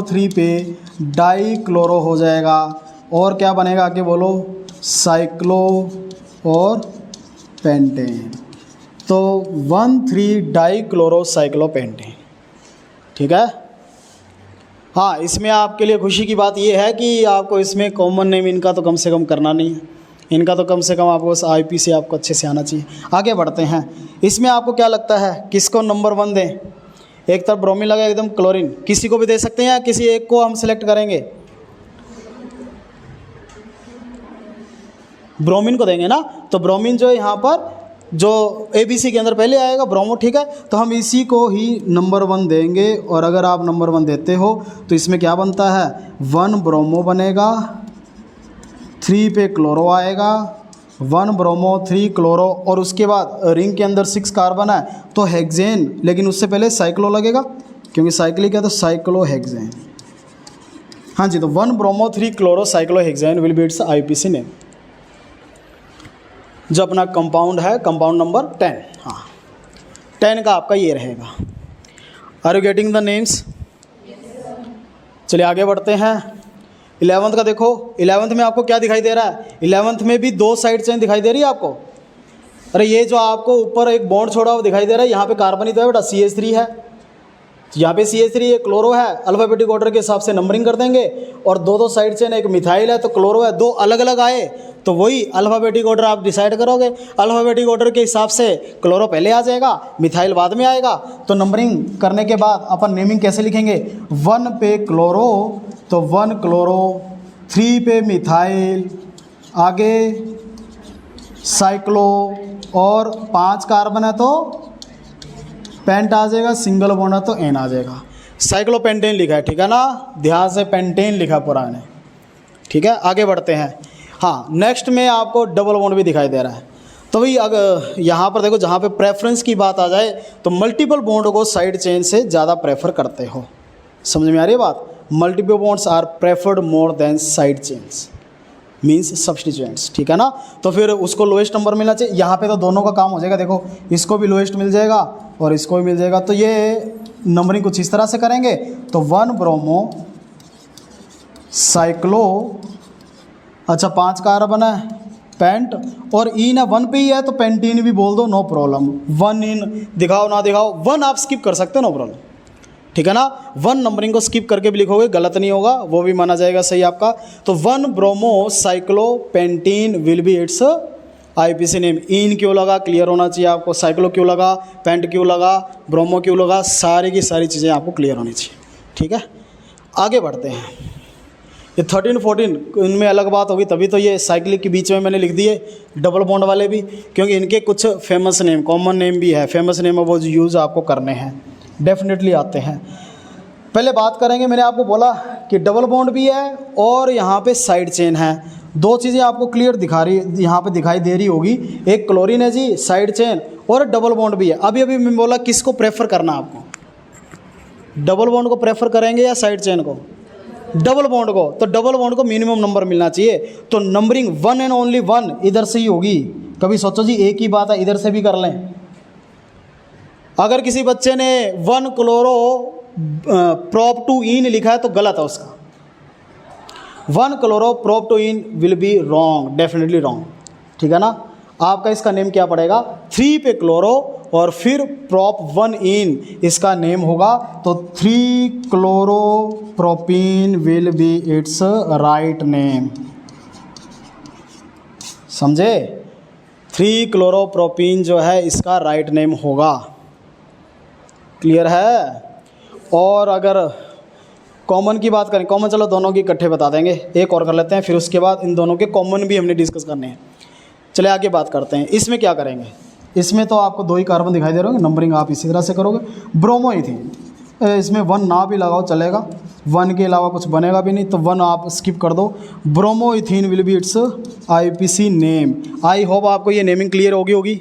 S1: 3 पे डाई क्लोरो हो जाएगा, और क्या बनेगा आगे बोलो, साइक्लो और पेंटेन। तो 1,3 डाई क्लोरो साइक्लोपेंटेन। ठीक है। हाँ, इसमें आपके लिए खुशी की बात यह है कि आपको इसमें कॉमन नेम इनका तो कम से कम करना नहीं है, इनका तो कम से कम आपको आईपी से आपको अच्छे से आना चाहिए। आगे बढ़ते हैं। इसमें आपको क्या लगता है किसको नंबर 1 दें, एक तरफ ब्रोमीन लगा एकदम क्लोरीन, किसी को भी दे सकते हैं या किसी एक को हम सिलेक्ट करेंगे, ब्रोमीन को देंगे ना। तो ब्रोमीन जो है यहाँ पर जो ABC के अंदर पहले आएगा ब्रोमो। ठीक है। तो हम इसी को ही नंबर 1 देंगे, और अगर आप नंबर 1 देते हो तो इसमें क्या बनता है, 1 ब्रोमो बनेगा, 3 पे क्लोरो आएगा, 1 ब्रोमो 3 क्लोरो, और उसके बाद रिंग के अंदर 6 कार्बन है तो हेक्सेन, लेकिन उससे पहले साइक्लो लगेगा क्योंकि साइक्लिक है तो साइक्लोहेक्सेन। हाँ जी। तो 1 bromo 3 chloro cyclohexane will be its IUPAC name. जो अपना कंपाउंड है, कंपाउंड नंबर 10। हाँ, 10 का आपका ये रहेगा। Are you getting the names? चलिए आगे बढ़ते हैं। 11th का देखो, 11th में आपको क्या दिखाई दे रहा है, 11th में भी 2 साइड चेन दिखाई दे रही है आपको। अरे ये जो आपको ऊपर एक बॉन्ड छोड़ा हुआ दिखाई दे रहा है, यहाँ पे कार्बन ही तो है बेटा, CH3 है, यहाँ पे CH3 ये क्लोरो है, अल्फ़ाबेटिक ऑर्डर के हिसाब से नंबरिंग कर देंगे। और 2 साइड चेन, एक मिथाइल है तो क्लोरो है, 2 अलग अलग आए तो वही अल्फ़ाबेटिक ऑर्डर आप डिसाइड करोगे। अल्फ़ाबेटिक ऑर्डर के हिसाब से क्लोरो पहले आ जाएगा, मिथाइल बाद में आएगा। तो नंबरिंग करने के बाद अपन नेमिंग कैसे लिखेंगे, 1 पे क्लोरो तो 1 क्लोरो, 3 पे मिथाइल, आगे साइक्लो, और 5 कार्बन है तो पेंट आ जाएगा, सिंगल बॉन्ड है तो एन आ जाएगा। साइक्लोपेंटेन लिखा है। ठीक है ना, ध्यान से पेंटेन लिखा पुराने। ठीक है। आगे बढ़ते हैं। हाँ, नेक्स्ट में आपको डबल बॉन्ड भी दिखाई दे रहा है। तो भाई अगर यहाँ पर देखो, जहाँ पे प्रेफरेंस की बात आ जाए तो मल्टीपल बॉन्ड को साइड चेन से ज़्यादा प्रेफर करते हो। समझ में आ रही है बात? Multiple bonds are preferred more than side chains, means substituents. ठीक है ना। तो फिर उसको लोएस्ट नंबर मिलना चाहिए। यहाँ पे तो दोनों का काम हो जाएगा। देखो, इसको भी लोएस्ट मिल जाएगा और इसको भी मिल जाएगा। तो ये नंबरिंग कुछ इस तरह से करेंगे। तो 1 ब्रोमो साइक्लो, अच्छा 5 कार्बन है, पेंट, और इन है 1 पे ही है तो पेंटीन भी बोल दो, नो प्रॉब्लम। 1 इन दिखाओ ना दिखाओ, 1 आप स्किप कर सकते हो, नो प्रॉब्लम। ठीक है ना। 1 नंबरिंग को स्किप करके भी लिखोगे गलत नहीं होगा, वो भी माना जाएगा सही आपका। तो 1 bromo cyclopentene will be its IUPAC name. इन क्यों लगा क्लियर होना चाहिए आपको, साइक्लो क्यों लगा, पेंट क्यों लगा, ब्रोमो क्यों लगा, सारी की सारी चीज़ें आपको क्लियर होनी चाहिए। ठीक है। आगे बढ़ते हैं। ये 13, 14 इनमें अलग बात होगी, तभी तो ये साइक्लिक के बीच में मैंने लिख दिए डबल बॉन्ड वाले भी, क्योंकि इनके कुछ फेमस नेम, कॉमन नेम भी है, फेमस नेम है, वो यूज़ आपको करने हैं, डेफिनेटली आते हैं। पहले बात करेंगे, मैंने आपको बोला कि डबल बॉन्ड भी है और यहाँ पे साइड चेन है। 2 चीज़ें आपको क्लियर दिखा रही, यहाँ पे दिखाई दे रही होगी, एक क्लोरीन है जी, साइड चेन, और डबल बॉन्ड भी है। अभी अभी मैं बोला किसको प्रेफर करना आपको, डबल बॉन्ड को प्रेफर करेंगे या साइड चेन को, डबल बॉन्ड को। तो डबल बॉन्ड को मिनिमम नंबर मिलना चाहिए। तो नंबरिंग 1 एंड ओनली 1 इधर से ही होगी। कभी सोचो जी एक ही बात है, इधर से भी कर लें। अगर किसी बच्चे ने 1 क्लोरो प्रोप टू इन लिखा है तो गलत है उसका। 1 chloroprop two ene will be wrong, definitely wrong. ठीक है ना। आपका इसका नेम क्या पड़ेगा, 3 पे क्लोरो और फिर प्रॉप 1 इन इसका नेम होगा, तो 3 chloropropene will be its right name. समझे, 3 क्लोरोप्रोपीन जो है इसका राइट नेम होगा। क्लियर है। और अगर कॉमन की बात करें, कॉमन चलो दोनों की इकट्ठे बता देंगे, एक और कर लेते हैं, फिर उसके बाद इन दोनों के कॉमन भी हमने डिस्कस करने हैं। चले आगे बात करते हैं। इसमें क्या करेंगे, इसमें तो आपको 2 ही कार्बन दिखाई दे रहे होंगे, नंबरिंग आप इसी तरह से करोगे। ब्रोमोइथीन, इसमें 1 ना भी लगाओ चलेगा, 1 के अलावा कुछ बनेगा भी नहीं, तो 1 आप स्किप कर दो। Bromoethene will be its IUPAC name. I hope आपको ये नेमिंग क्लियर होगी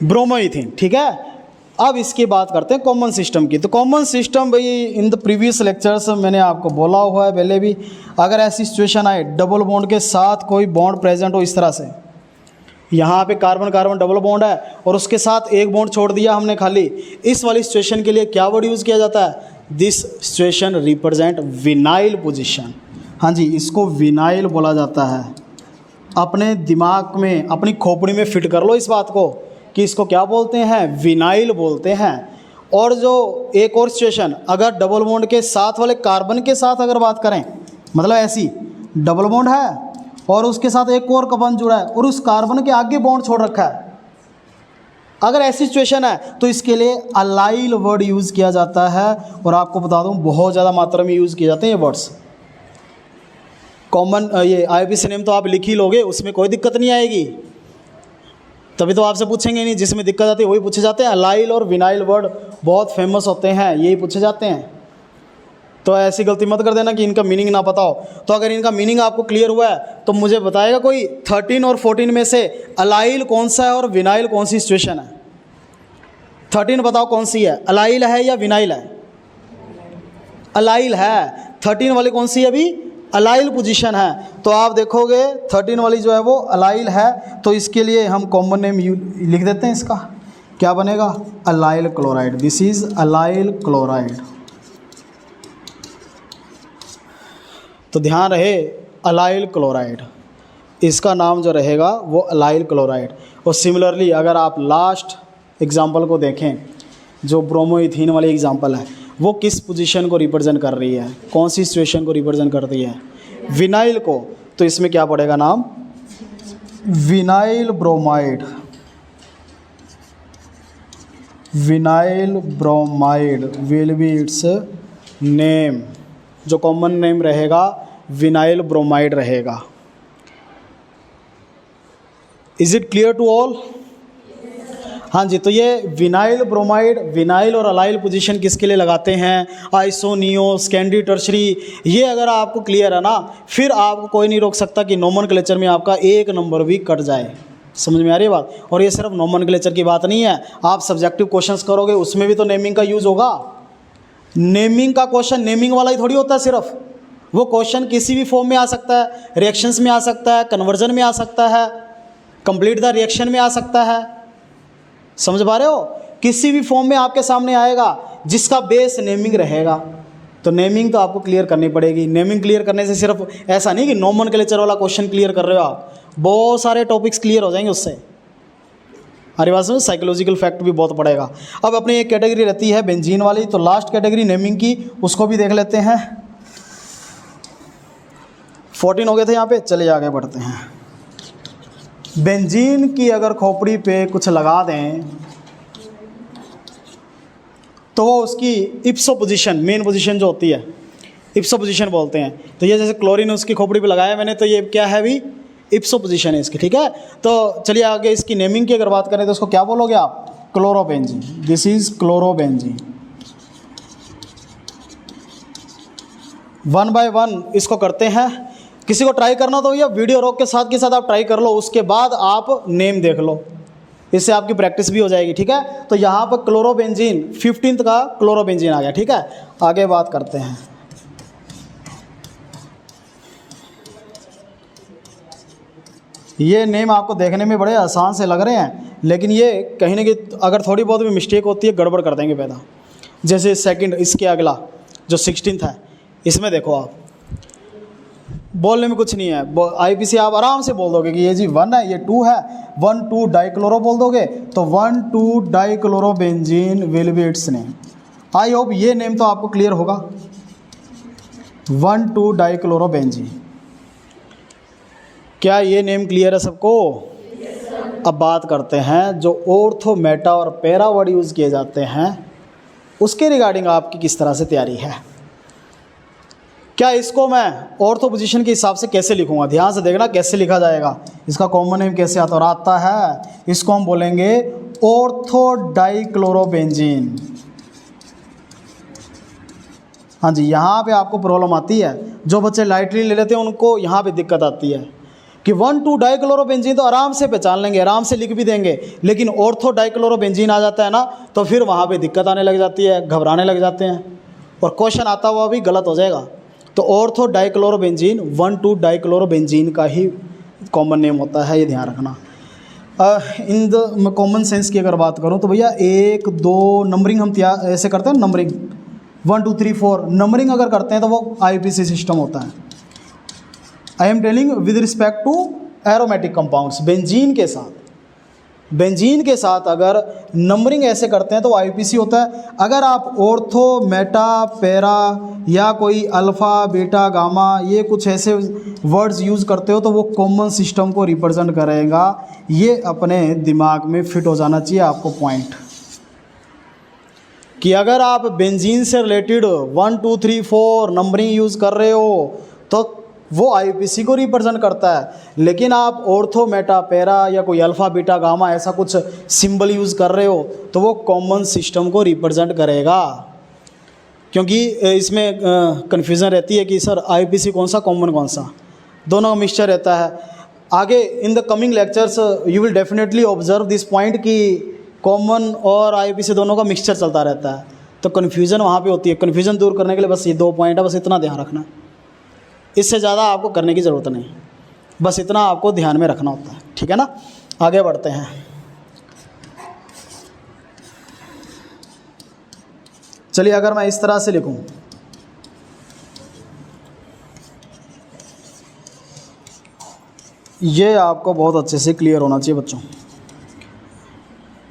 S1: ब्रोमोइथीन, ठीक है। अब इसकी बात करते हैं कॉमन सिस्टम की। तो कॉमन सिस्टम भाई इन द प्रीवियस लेक्चर्स मैंने आपको बोला हुआ है पहले भी, अगर ऐसी सिचुएशन आए डबल बॉन्ड के साथ कोई बॉन्ड प्रेजेंट हो इस तरह से, यहाँ पे कार्बन कार्बन डबल बॉन्ड है और उसके साथ एक बॉन्ड छोड़ दिया हमने खाली, इस वाली सिचुएशन के लिए क्या वर्ड यूज़ किया जाता है, this situation represent vinyl position. हाँ जी, इसको विनाइल बोला जाता है। अपने दिमाग में, अपनी खोपड़ी में फिट कर लो इस बात को कि इसको क्या बोलते हैं, विनाइल बोलते हैं। और जो एक और सिचुएशन, अगर डबल बॉन्ड के साथ वाले कार्बन के साथ अगर बात करें, मतलब ऐसी डबल बॉन्ड है और उसके साथ एक और कार्बन जुड़ा है और उस कार्बन के आगे बॉन्ड छोड़ रखा है, अगर ऐसी सिचुएशन है तो इसके लिए अलाइल वर्ड यूज़ किया जाता है। और आपको बता दूं बहुत ज़्यादा मात्रा में यूज़ किए जाते हैं ये वर्ड्स। कॉमन ये IUPAC नेम तो आप लिख ही लोगे, उसमें कोई दिक्कत नहीं आएगी, तभी तो आपसे पूछेंगे नहीं, जिसमें दिक्कत आती है वही पूछे जाते हैं। अलाइल और विनाइल वर्ड बहुत फेमस होते हैं, यही पूछे जाते हैं। तो ऐसी गलती मत कर देना कि इनका मीनिंग ना पता हो। तो अगर इनका मीनिंग आपको क्लियर हुआ है तो मुझे बताएगा कोई 13 और 14 में से अलाइल कौन सा है और विनाइल कौन सी सिचुएशन है। 13 बताओ कौन सी है, अलाइल है या विनाइल है? अलाइल है। 13 वाली कौन सी है अभी, अलाइल पोजीशन है। तो आप देखोगे 13 वाली जो है वो अलाइल है, तो इसके लिए हम कॉमन नेम लिख देते हैं। इसका क्या बनेगा, allyl chloride. This is allyl chloride. तो ध्यान रहे अलाइल क्लोराइड, इसका नाम जो रहेगा वो अलाइल क्लोराइड। और सिमिलरली अगर आप लास्ट एग्जाम्पल को देखें, जो ब्रोमोइथीन वाली एग्जाम्पल है, वो किस पोजीशन को रिप्रेजेंट कर रही है, कौन सी सिचुएशन को रिप्रेजेंट करती है, विनाइल को। तो इसमें क्या पड़ेगा नाम, vinyl bromide. Vinyl bromide will be its name. जो कॉमन नेम रहेगा विनाइल ब्रोमाइड रहेगा। Is it clear to all? हाँ जी, तो ये विनाइल ब्रोमाइड, विनाइल और अलाइल पोजीशन किसके लिए लगाते हैं, आइसो, नियो, सेकेंडरी, टर्शरी, ये अगर आपको क्लियर है ना, फिर आपको कोई नहीं रोक सकता कि नोमेनक्लेचर में आपका 1 नंबर भी कट जाए। समझ में आ रही है बात? और ये सिर्फ नोमेनक्लेचर की बात नहीं है, आप सब्जेक्टिव क्वेश्चंस करोगे उसमें भी तो नेमिंग का यूज़ होगा। नेमिंग का क्वेश्चन नेमिंग वाला ही थोड़ी होता है सिर्फ, वो क्वेश्चन किसी भी फॉर्म में आ सकता है, रिएक्शंस में आ सकता है, कन्वर्जन में आ सकता है, कंप्लीट द रिएक्शन में आ सकता है। समझ पा रहे हो? किसी भी फॉर्म में आपके सामने आएगा जिसका बेस नेमिंग रहेगा। तो नेमिंग तो आपको क्लियर करनी पड़ेगी। नेमिंग क्लियर करने से सिर्फ ऐसा नहीं कि नोमेनक्लेचर वाला क्वेश्चन क्लियर कर रहे हो आप, बहुत सारे टॉपिक्स क्लियर हो जाएंगे उससे। हमारे पास में साइकोलॉजिकल फैक्ट भी बहुत पड़ेगा। अब अपनी एक कैटेगरी रहती है बेंजीन वाली, तो लास्ट कैटेगरी नेमिंग की, उसको भी देख लेते हैं। 14 हो गए थे यहाँ पे, चलिए आगे बढ़ते हैं। बेंजीन की अगर खोपड़ी पे कुछ लगा दें तो वो उसकी इप्सो पोजीशन, मेन पोजीशन जो होती है इप्सो पोजीशन बोलते हैं। तो ये जैसे क्लोरीन उसकी खोपड़ी पे लगाया मैंने, तो ये क्या है अभी, इप्सो पोजीशन है इसकी, ठीक है। तो चलिए आगे इसकी नेमिंग की अगर बात करें तो उसको क्या बोलोगे आप, chlorobenzene. This is chlorobenzene. 1 by 1 इसको करते हैं। किसी को ट्राई करना तो भैया वीडियो रोक के साथ आप ट्राई कर लो, उसके बाद आप नेम देख लो, इससे आपकी प्रैक्टिस भी हो जाएगी, ठीक है। तो यहाँ पर क्लोरोबेंजीन 15th का क्लोरोबेंजीन आ गया, ठीक है। आगे बात करते हैं। ये नेम आपको देखने में बड़े आसान से लग रहे हैं, लेकिन ये कहीं ना कहीं अगर थोड़ी बहुत भी मिस्टेक होती है गड़बड़ कर देंगे पैदा। जैसे सेकंड, इसके अगला जो 16th है, इसमें देखो आप, बोलने में कुछ नहीं है। आईपीसी आप आराम से बोल दोगे कि ये जी 1 है, ये 2 है, 1,2 डाइक्लोरो बोल दोगे तो 1,2 dichlorobenzene will be its name. I hope ये नेम तो आपको क्लियर होगा, 1,2 डाइक्लोरोबेंजीन। क्या ये नेम क्लियर है सबको? अब बात करते हैं जो ऑर्थो, मेटा और पैरा वर्ड यूज़ किए जाते हैं उसके रिगार्डिंग आपकी किस तरह से तैयारी है। क्या इसको मैं ऑर्थो पोजीशन के हिसाब से कैसे लिखूंगा, ध्यान से देखना कैसे लिखा जाएगा, इसका कॉमन नेम कैसे आता और आता है, इसको हम बोलेंगे ऑर्थो डाइक्लोरोबेंजीन। हाँ जी, यहाँ पे आपको प्रॉब्लम आती है, जो बच्चे लाइटली ले लेते हैं उनको यहाँ पे दिक्कत आती है कि 1,2 डाइक्लोरोबेंजीन तो आराम से पहचान लेंगे, आराम से लिख भी देंगे, लेकिन ऑर्थो डाइक्लोरोबेंजीन आ जाता है ना तो फिर वहाँ पे दिक्कत आने लग जाती है, घबराने लग जाते हैं और क्वेश्चन आता हुआ भी गलत हो जाएगा। तो ऑर्थो डाइक्लोरोबेंजीन 1,2 डाइक्लोरोबेंजीन का ही कॉमन नेम होता है, ये ध्यान रखना। इन द कॉमन सेंस की अगर बात करूँ तो भैया 1, 2 नंबरिंग हम ऐसे करते हैं, नंबरिंग 1, 2, 3, 4 नंबरिंग अगर करते हैं तो वो आईपीसी सिस्टम होता है। I am telling with respect to aromatic compounds, benzene के साथ अगर नंबरिंग ऐसे करते हैं तो आईपीसी होता है। अगर आप ऑर्थो, मेटा, पैरा या कोई अल्फ़ा, बीटा, गामा ये कुछ ऐसे वर्ड्स यूज़ करते हो तो वो कॉमन सिस्टम को रिप्रेजेंट करेगा। ये अपने दिमाग में फिट हो जाना चाहिए आपको पॉइंट, कि अगर आप बेंजीन से रिलेटेड 1, 2, 3, 4 नंबरिंग यूज़ कर रहे हो तो वो आईपीसी को रिप्रेजेंट करता है। लेकिन आप ऑर्थो, मेटा, पैरा या कोई अल्फ़ा, बीटा, गामा ऐसा कुछ सिंबल यूज़ कर रहे हो तो वो कॉमन सिस्टम को रिप्रेजेंट करेगा। क्योंकि इसमें कन्फ्यूज़न रहती है कि सर आईपीसी कौन सा, कॉमन कौन सा, दोनों का मिक्सचर रहता है। आगे in the coming lectures you will definitely observe this point कि कॉमन और आईपीसी दोनों का मिक्सचर चलता रहता है, तो कन्फ्यूज़न वहाँ पे होती है। कन्फ्यूज़न दूर करने के लिए बस ये 2 पॉइंट है, बस इतना ध्यान रखना, इससे ज़्यादा आपको करने की ज़रूरत नहीं, बस इतना आपको ध्यान में रखना होता है, ठीक है ना। आगे बढ़ते हैं। चलिए अगर मैं इस तरह से लिखूं, ये आपको बहुत अच्छे से क्लियर होना चाहिए बच्चों,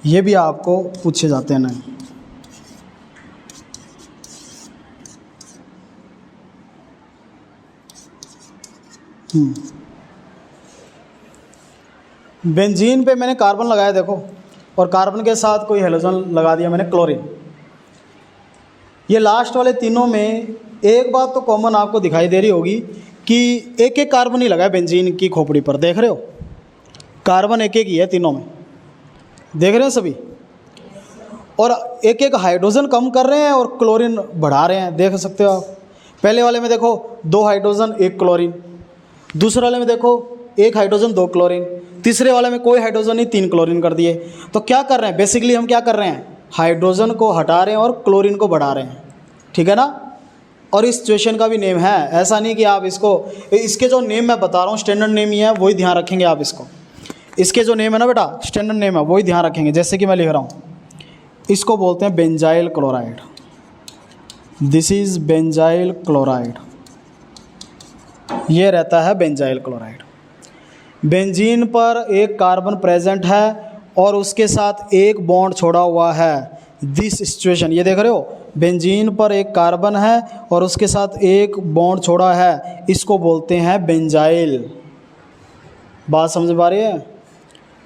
S1: ये भी आपको पूछे जाते हैं नहीं। बेंजीन पे मैंने कार्बन लगाया देखो, और कार्बन के साथ कोई हेलोजन लगा दिया मैंने क्लोरीन। ये लास्ट वाले तीनों में एक बात तो कॉमन आपको दिखाई दे रही होगी कि एक एक कार्बन ही लगा है बेंजीन की खोपड़ी पर, देख रहे हो कार्बन एक एक ही है तीनों में, देख रहे हो सभी, और एक एक हाइड्रोजन कम कर रहे हैं और क्लोरीन बढ़ा रहे हैं, देख सकते हो आप। पहले वाले में देखो 2 हाइड्रोजन 1 क्लोरीन, दूसरे वाले में देखो 1 हाइड्रोजन 2 क्लोरीन, तीसरे वाले में कोई हाइड्रोजन नहीं 3 क्लोरीन कर दिए। तो क्या कर रहे हैं बेसिकली, हम क्या कर रहे हैं, हाइड्रोजन को हटा रहे हैं और क्लोरीन को बढ़ा रहे हैं, ठीक है ना। और इस सिचुएशन का भी नेम है, ऐसा नहीं कि आप इसको, इसके जो नेम मैं बता रहा हूँ स्टैंडर्ड नेम ही है, वही ध्यान रखेंगे आप इसको। इसके जो नेम है ना बेटा, स्टैंडर्ड नेम है, वही ध्यान रखेंगे। जैसे कि मैं लिख रहा हूँ, इसको बोलते हैं benzyl chloride, this is benzyl chloride, ये रहता है बेंजाइल क्लोराइड। बेंजीन पर एक कार्बन प्रेजेंट है और उसके साथ एक बॉन्ड छोड़ा हुआ है, दिस सिचुएशन, ये देख रहे हो बेंजीन पर एक कार्बन है और उसके साथ एक बॉन्ड छोड़ा है, इसको बोलते हैं बेंजाइल। बात समझ पा रही है।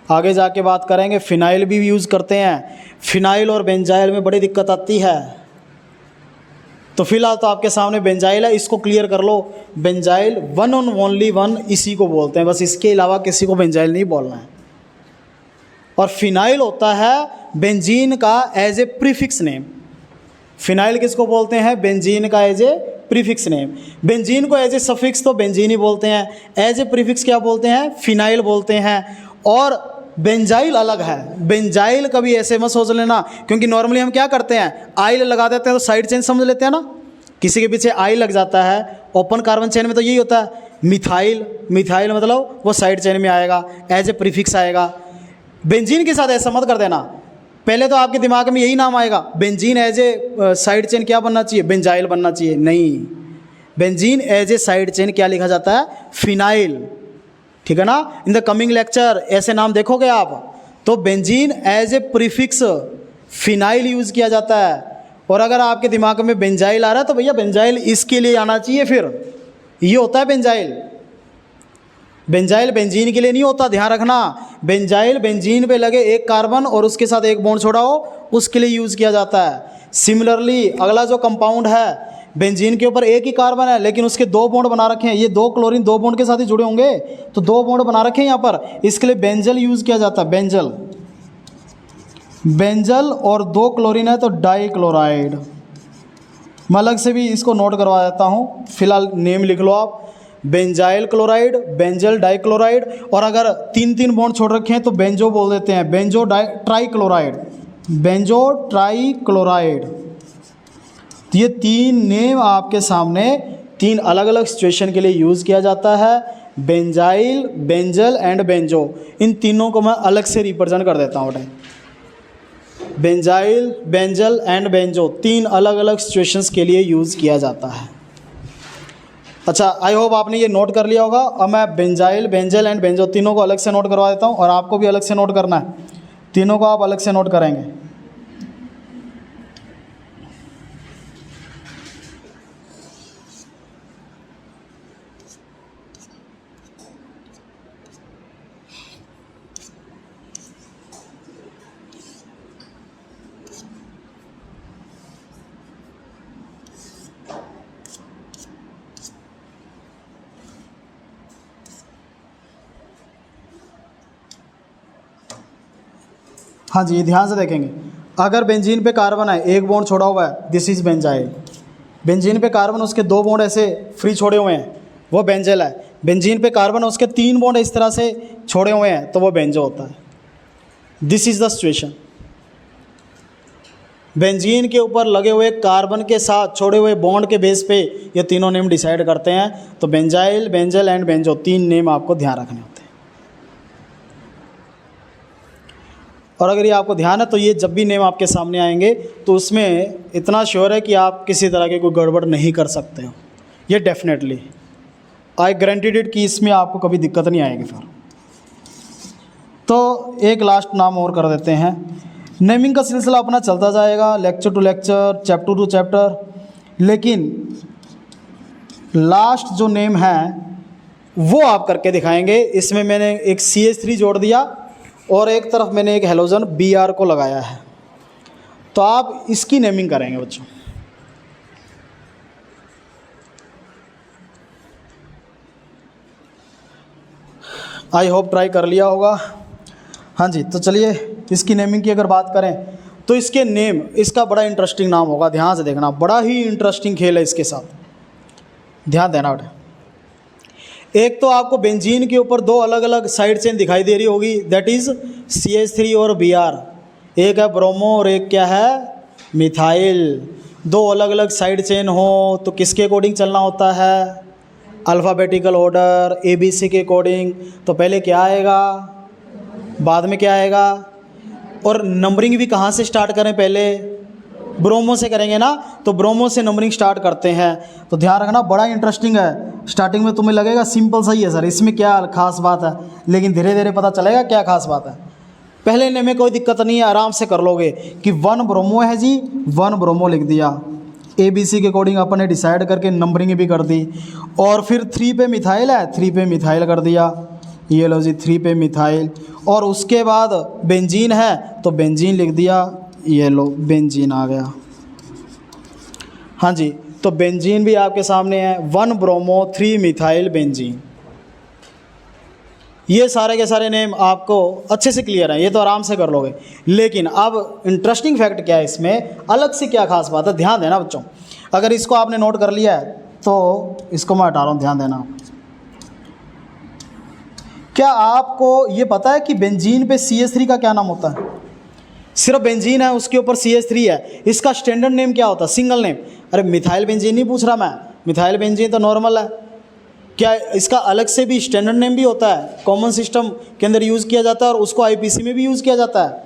S1: आगे जाके बात करेंगे, फिनाइल भी यूज़ करते हैं, फिनाइल और बेंजाइल में बड़ी दिक्कत आती है। तो फिलहाल तो आपके सामने बेंजाइल है, इसको क्लियर कर लो। बेंजाइल 1 और ओनली 1 इसी को बोलते हैं, बस इसके अलावा किसी को बेंजाइल नहीं बोलना है। और फिनाइल होता है बेंजीन का as a prefix name. Phenyl किसको बोलते हैं, बेंजीन का as a prefix name. Benzene को एज ए सफिक्स तो बेंजीन ही बोलते हैं, एज ए प्रीफिक्स क्या बोलते हैं, फिनाइल बोलते हैं। और बेंजाइल अलग है, बेंजाइल कभी ऐसे मत सोच लेना, क्योंकि नॉर्मली हम क्या करते हैं, आइल लगा देते हैं तो साइड चेन समझ लेते हैं ना, किसी के पीछे आइल लग जाता है। ओपन कार्बन चेन में तो यही होता है, मिथाइल, मिथाइल मतलब वो साइड चेन में आएगा, एज ए प्रीफिक्स आएगा। बेंजीन के साथ ऐसा मत कर देना, पहले तो आपके दिमाग में यही नाम आएगा, benzene as a side chain क्या बनना चाहिए, बेंजाइल बनना चाहिए। नहीं, benzene as a side chain क्या लिखा जाता है, फिनाइल, ठीक है ना। इन द कमिंग लेक्चर ऐसे नाम देखोगे आप, तो benzene as a prefix phenyl use किया जाता है। और अगर आपके दिमाग में बेंजाइल आ रहा है तो भैया बेंजाइल इसके लिए आना चाहिए, फिर ये होता है बेंजाइल। बेंजाइल बेंजीन के लिए नहीं होता, ध्यान रखना। बेंजाइल बेंजीन पे लगे एक कार्बन और उसके साथ एक बॉन्ड छोड़ा हो, उसके लिए यूज़ किया जाता है। सिमिलरली अगला जो कंपाउंड है, बेंजीन के ऊपर एक ही कार्बन है लेकिन उसके दो बॉन्ड बना रखे हैं, ये दो क्लोरीन दो बॉन्ड के साथ ही जुड़े होंगे, तो दो बॉन्ड बना रखे हैं यहाँ पर, इसके लिए बेंजल यूज़ किया जाता है, बेंजल। बेंजल और दो क्लोरीन है तो डाई क्लोराइड। मैं अलग से भी इसको नोट करवा देता हूँ, फिलहाल नेम लिख लो आप, बेंजाइल क्लोराइड, बेंजल डाइक्लोराइड। और अगर तीन तीन बॉन्ड छोड़ रखे हैं तो बेंजो बोल देते हैं, बेंजो ट्राइक्लोराइड, बेंजो ट्राइक्लोराइड। तो ये तीन नेम आपके सामने तीन अलग अलग सिचुएशन के लिए यूज़ किया जाता है, बेंजाइल, बेंजल एंड बेंजो। इन तीनों को मैं अलग से रिप्रेजेंट कर देता हूँ। बेंजाइल, बेंजल एंड बेंजो तीन अलग अलग सिचुएशंस के लिए यूज़ किया जाता है। अच्छा, आई होप आपने ये नोट कर लिया होगा। अब मैं बेंजाइल, बेंजल एंड बेंजो तीनों को अलग से नोट करवा देता हूँ और आपको भी अलग से नोट करना है, तीनों को आप अलग से नोट करेंगे। हाँ जी, ध्यान से देखेंगे। अगर बेंजीन पे कार्बन है, एक बॉन्ड छोड़ा हुआ है, दिस इज़ बेंजाइल। बेंजीन पे कार्बन उसके दो बॉन्ड ऐसे फ्री छोड़े हुए हैं, वो बेंजल है। बेंजीन पे कार्बन उसके तीन बॉन्ड इस तरह से छोड़े हुए हैं तो वो बेंजो होता है। This is the situation. Benzene के ऊपर लगे हुए कार्बन के साथ छोड़े हुए बॉन्ड के बेस पे ये तीनों नेम डिसाइड करते हैं। तो बेंजाइल, बेंजल एंड बेंजो तीन नेम आपको ध्यान रखने होते हैं। और अगर ये आपको ध्यान है तो ये जब भी नेम आपके सामने आएंगे तो उसमें इतना श्योर है कि आप किसी तरह की कोई गड़बड़ नहीं कर सकते हो, ये डेफिनेटली आई गारंटीड इट कि इसमें आपको कभी दिक्कत नहीं आएगी। फिर तो एक लास्ट नाम और कर देते हैं। नेमिंग का सिलसिला अपना चलता जाएगा, lecture to lecture, chapter two chapter, लेकिन लास्ट जो नेम है वो आप करके दिखाएंगे। इसमें मैंने एक CH3 जोड़ दिया और एक तरफ मैंने एक हेलोजन Br को लगाया है, तो आप इसकी नेमिंग करेंगे बच्चों। आई होप ट्राई कर लिया होगा। हाँ जी, तो चलिए इसकी नेमिंग की अगर बात करें तो इसके नेम, इसका बड़ा इंटरेस्टिंग नाम होगा, ध्यान से देखना, बड़ा ही इंटरेस्टिंग खेल है इसके साथ, ध्यान देना बेटा। एक तो आपको बेंजीन के ऊपर दो अलग अलग साइड चेन दिखाई दे रही होगी, दैट इज़ CH3 और Br। एक है ब्रोमो और एक क्या है, मिथाइल। दो अलग अलग साइड चेन हो तो किसके अकॉर्डिंग चलना होता है, अल्फ़ाबेटिकल ऑर्डर, ABC के अकॉर्डिंग। तो पहले क्या आएगा, बाद में क्या आएगा, और नंबरिंग भी कहाँ से स्टार्ट करें, पहले ब्रोमो से करेंगे ना, तो ब्रोमो से नंबरिंग स्टार्ट करते हैं। तो ध्यान रखना, बड़ा इंटरेस्टिंग है। स्टार्टिंग में तुम्हें लगेगा सिंपल सा ही है सर, इसमें क्या खास बात है, लेकिन धीरे धीरे पता चलेगा क्या खास बात है। पहले ने में कोई दिक्कत नहीं है, आराम से कर लोगे कि 1 ब्रोमो है जी, 1 ब्रोमो लिख दिया, ABC के अकॉर्डिंग अपन ने डिसाइड करके नंबरिंग भी कर दी। और फिर 3 पे मिथाइल है, 3 पे मिथाइल कर दिया, ये लो जी 3 पे मिथाइल। और उसके बाद बेंजीन है तो बेंजीन लिख दिया, ये लो बेंजीन आ गया। हाँ जी, तो बेंजीन भी आपके सामने है, 1 ब्रोमो 3 मिथाइल बेंजीन। ये सारे के सारे नेम आपको अच्छे से क्लियर हैं, ये तो आराम से कर लोगे। लेकिन अब इंटरेस्टिंग फैक्ट क्या है इसमें, अलग से क्या खास बात है, ध्यान देना बच्चों। अगर इसको आपने नोट कर लिया है तो इसको मैं हटा रहा हूँ, ध्यान देना। क्या आपको ये पता है कि बेंजीन पे CH3 का क्या नाम होता है? सिर्फ बेंजीन है, उसके ऊपर CH3 है, इसका स्टैंडर्ड नेम क्या होता है, सिंगल नेम? अरे मिथाइल बेंजीन नहीं पूछ रहा मैं, मिथाइल बेंजीन तो नॉर्मल है। क्या इसका अलग से भी स्टैंडर्ड नेम भी होता है, कॉमन सिस्टम के अंदर यूज़ किया जाता है और उसको IPC में भी यूज़ किया जाता है।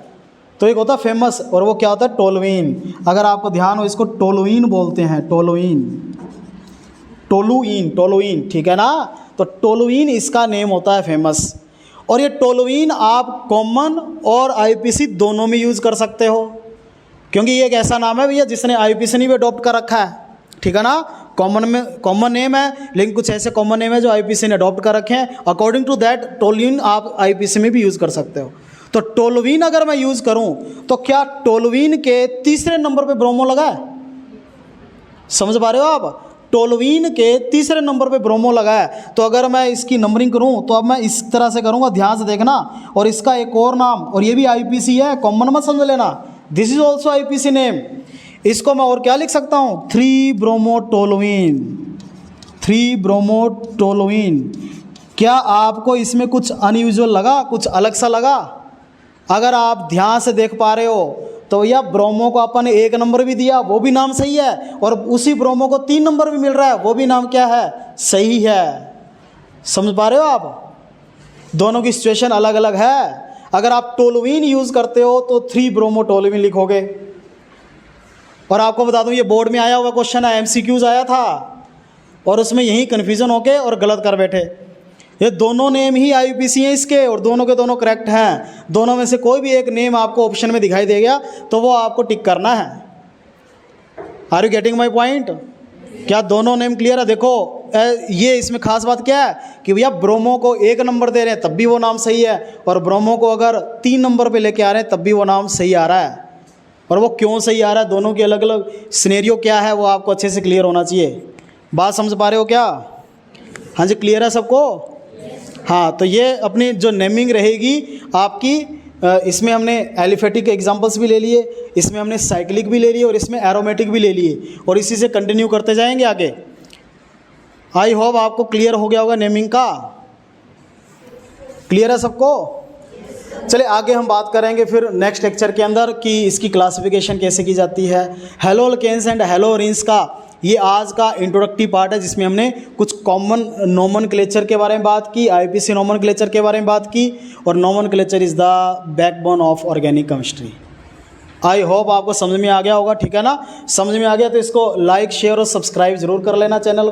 S1: तो एक होता है फेमस, और वो क्या होता है, टोलुइन। अगर आपको ध्यान हो, इसको टोलुइन बोलते हैं, टोलुइन। टोलुइन, टोलुइन, ठीक है ना। तो टोलुइन इसका नेम होता है फेमस। और ये टोलुइन आप कॉमन और आईपीसी दोनों में यूज़ कर सकते हो, क्योंकि ये एक ऐसा नाम है भैया जिसने आईपीसी ने भी अडॉप्ट कर रखा है, ठीक है ना। कॉमन में कॉमन नेम है, लेकिन कुछ ऐसे कॉमन नेम है जो आईपीसी ने अडॉप्ट कर रखे हैं। अकॉर्डिंग टू दैट टोलुइन आप आईपीसी में भी यूज़ कर सकते हो। तो टोलुइन अगर मैं यूज़ करूं तो क्या टोलुइन के तीसरे नंबर पे ब्रोमो लगा है? समझ पा रहे हो आप? टोलुइन के तीसरे नंबर पे ब्रोमो लगा है। तो अगर मैं इसकी नंबरिंग करूं तो अब मैं इस तरह से करूंगा, ध्यान से देखना। और इसका एक और नाम, और ये भी आईपीसी है, कॉमन मत समझ लेना, this is also IPC name. इसको मैं और क्या लिख सकता हूँ? 3-ब्रोमोटोलुइन, 3-ब्रोमोटोलुइन। क्या आपको इसमें कुछ अनयूजुअल लगा, कुछ अलग सा लगा? अगर आप ध्यान से देख पा रहे हो तो भैया ब्रोमो को अपन ने 1 नंबर भी दिया, वो भी नाम सही है, और उसी ब्रोमो को 3 नंबर भी मिल रहा है, वो भी नाम क्या है? सही है। समझ पा रहे हो आप? दोनों की सिचुएशन अलग अलग है। अगर आप टोलुइन यूज़ करते हो तो 3-ब्रोमोटोलुइन लिखोगे। और आपको बता दूं ये बोर्ड में आया हुआ क्वेश्चन है, एमसीक्यूज आया था, और उसमें यही कन्फ्यूज़न होके और गलत कर बैठे। ये दोनों नेम ही आईपीसी हैं इसके, और दोनों के दोनों करेक्ट हैं। दोनों में से कोई भी एक नेम आपको ऑप्शन में दिखाई दे गया तो वो आपको टिक करना है। Are you getting my point? क्या दोनों नेम क्लियर है? देखो ये इसमें खास बात क्या है कि भैया ब्रोमो को 1 नंबर दे रहे हैं तब भी वो नाम सही है, और ब्रोमो को अगर 3 नंबर पे लेके आ रहे हैं तब भी वो नाम सही आ रहा है। और वो क्यों सही आ रहा है, दोनों की अलग अलग सिनेरियो क्या है, वो आपको अच्छे से क्लियर होना चाहिए। बात समझ पा रहे हो क्या? हाँ जी, क्लियर है सबको? हाँ, तो ये अपनी जो नेमिंग रहेगी आपकी, इसमें हमने एलिफेटिक एग्जांपल्स भी ले लिए, इसमें हमने साइक्लिक भी ले लिए, और इसमें एरोमेटिक भी ले लिए, और इसी से कंटिन्यू करते जाएंगे आगे। आई होप आपको क्लियर हो गया होगा नेमिंग का। क्लियर है सबको? चलिए आगे हम बात करेंगे फिर नेक्स्ट लेक्चर के अंदर कि इसकी क्लासिफिकेशन कैसे की जाती है। Haloalkanes and haloarenes का ये आज का इंट्रोडक्टिव पार्ट है, जिसमें हमने कुछ कॉमन नोमेनक्लेचर के बारे में बात की, आईपीसी नोमेनक्लेचर के बारे में बात की, और nomenclature is the backbone of organic chemistry. I hope आपको समझ में आ गया होगा, ठीक है ना। समझ में आ गया तो इसको लाइक, शेयर और सब्सक्राइब जरूर कर लेना चैनल को।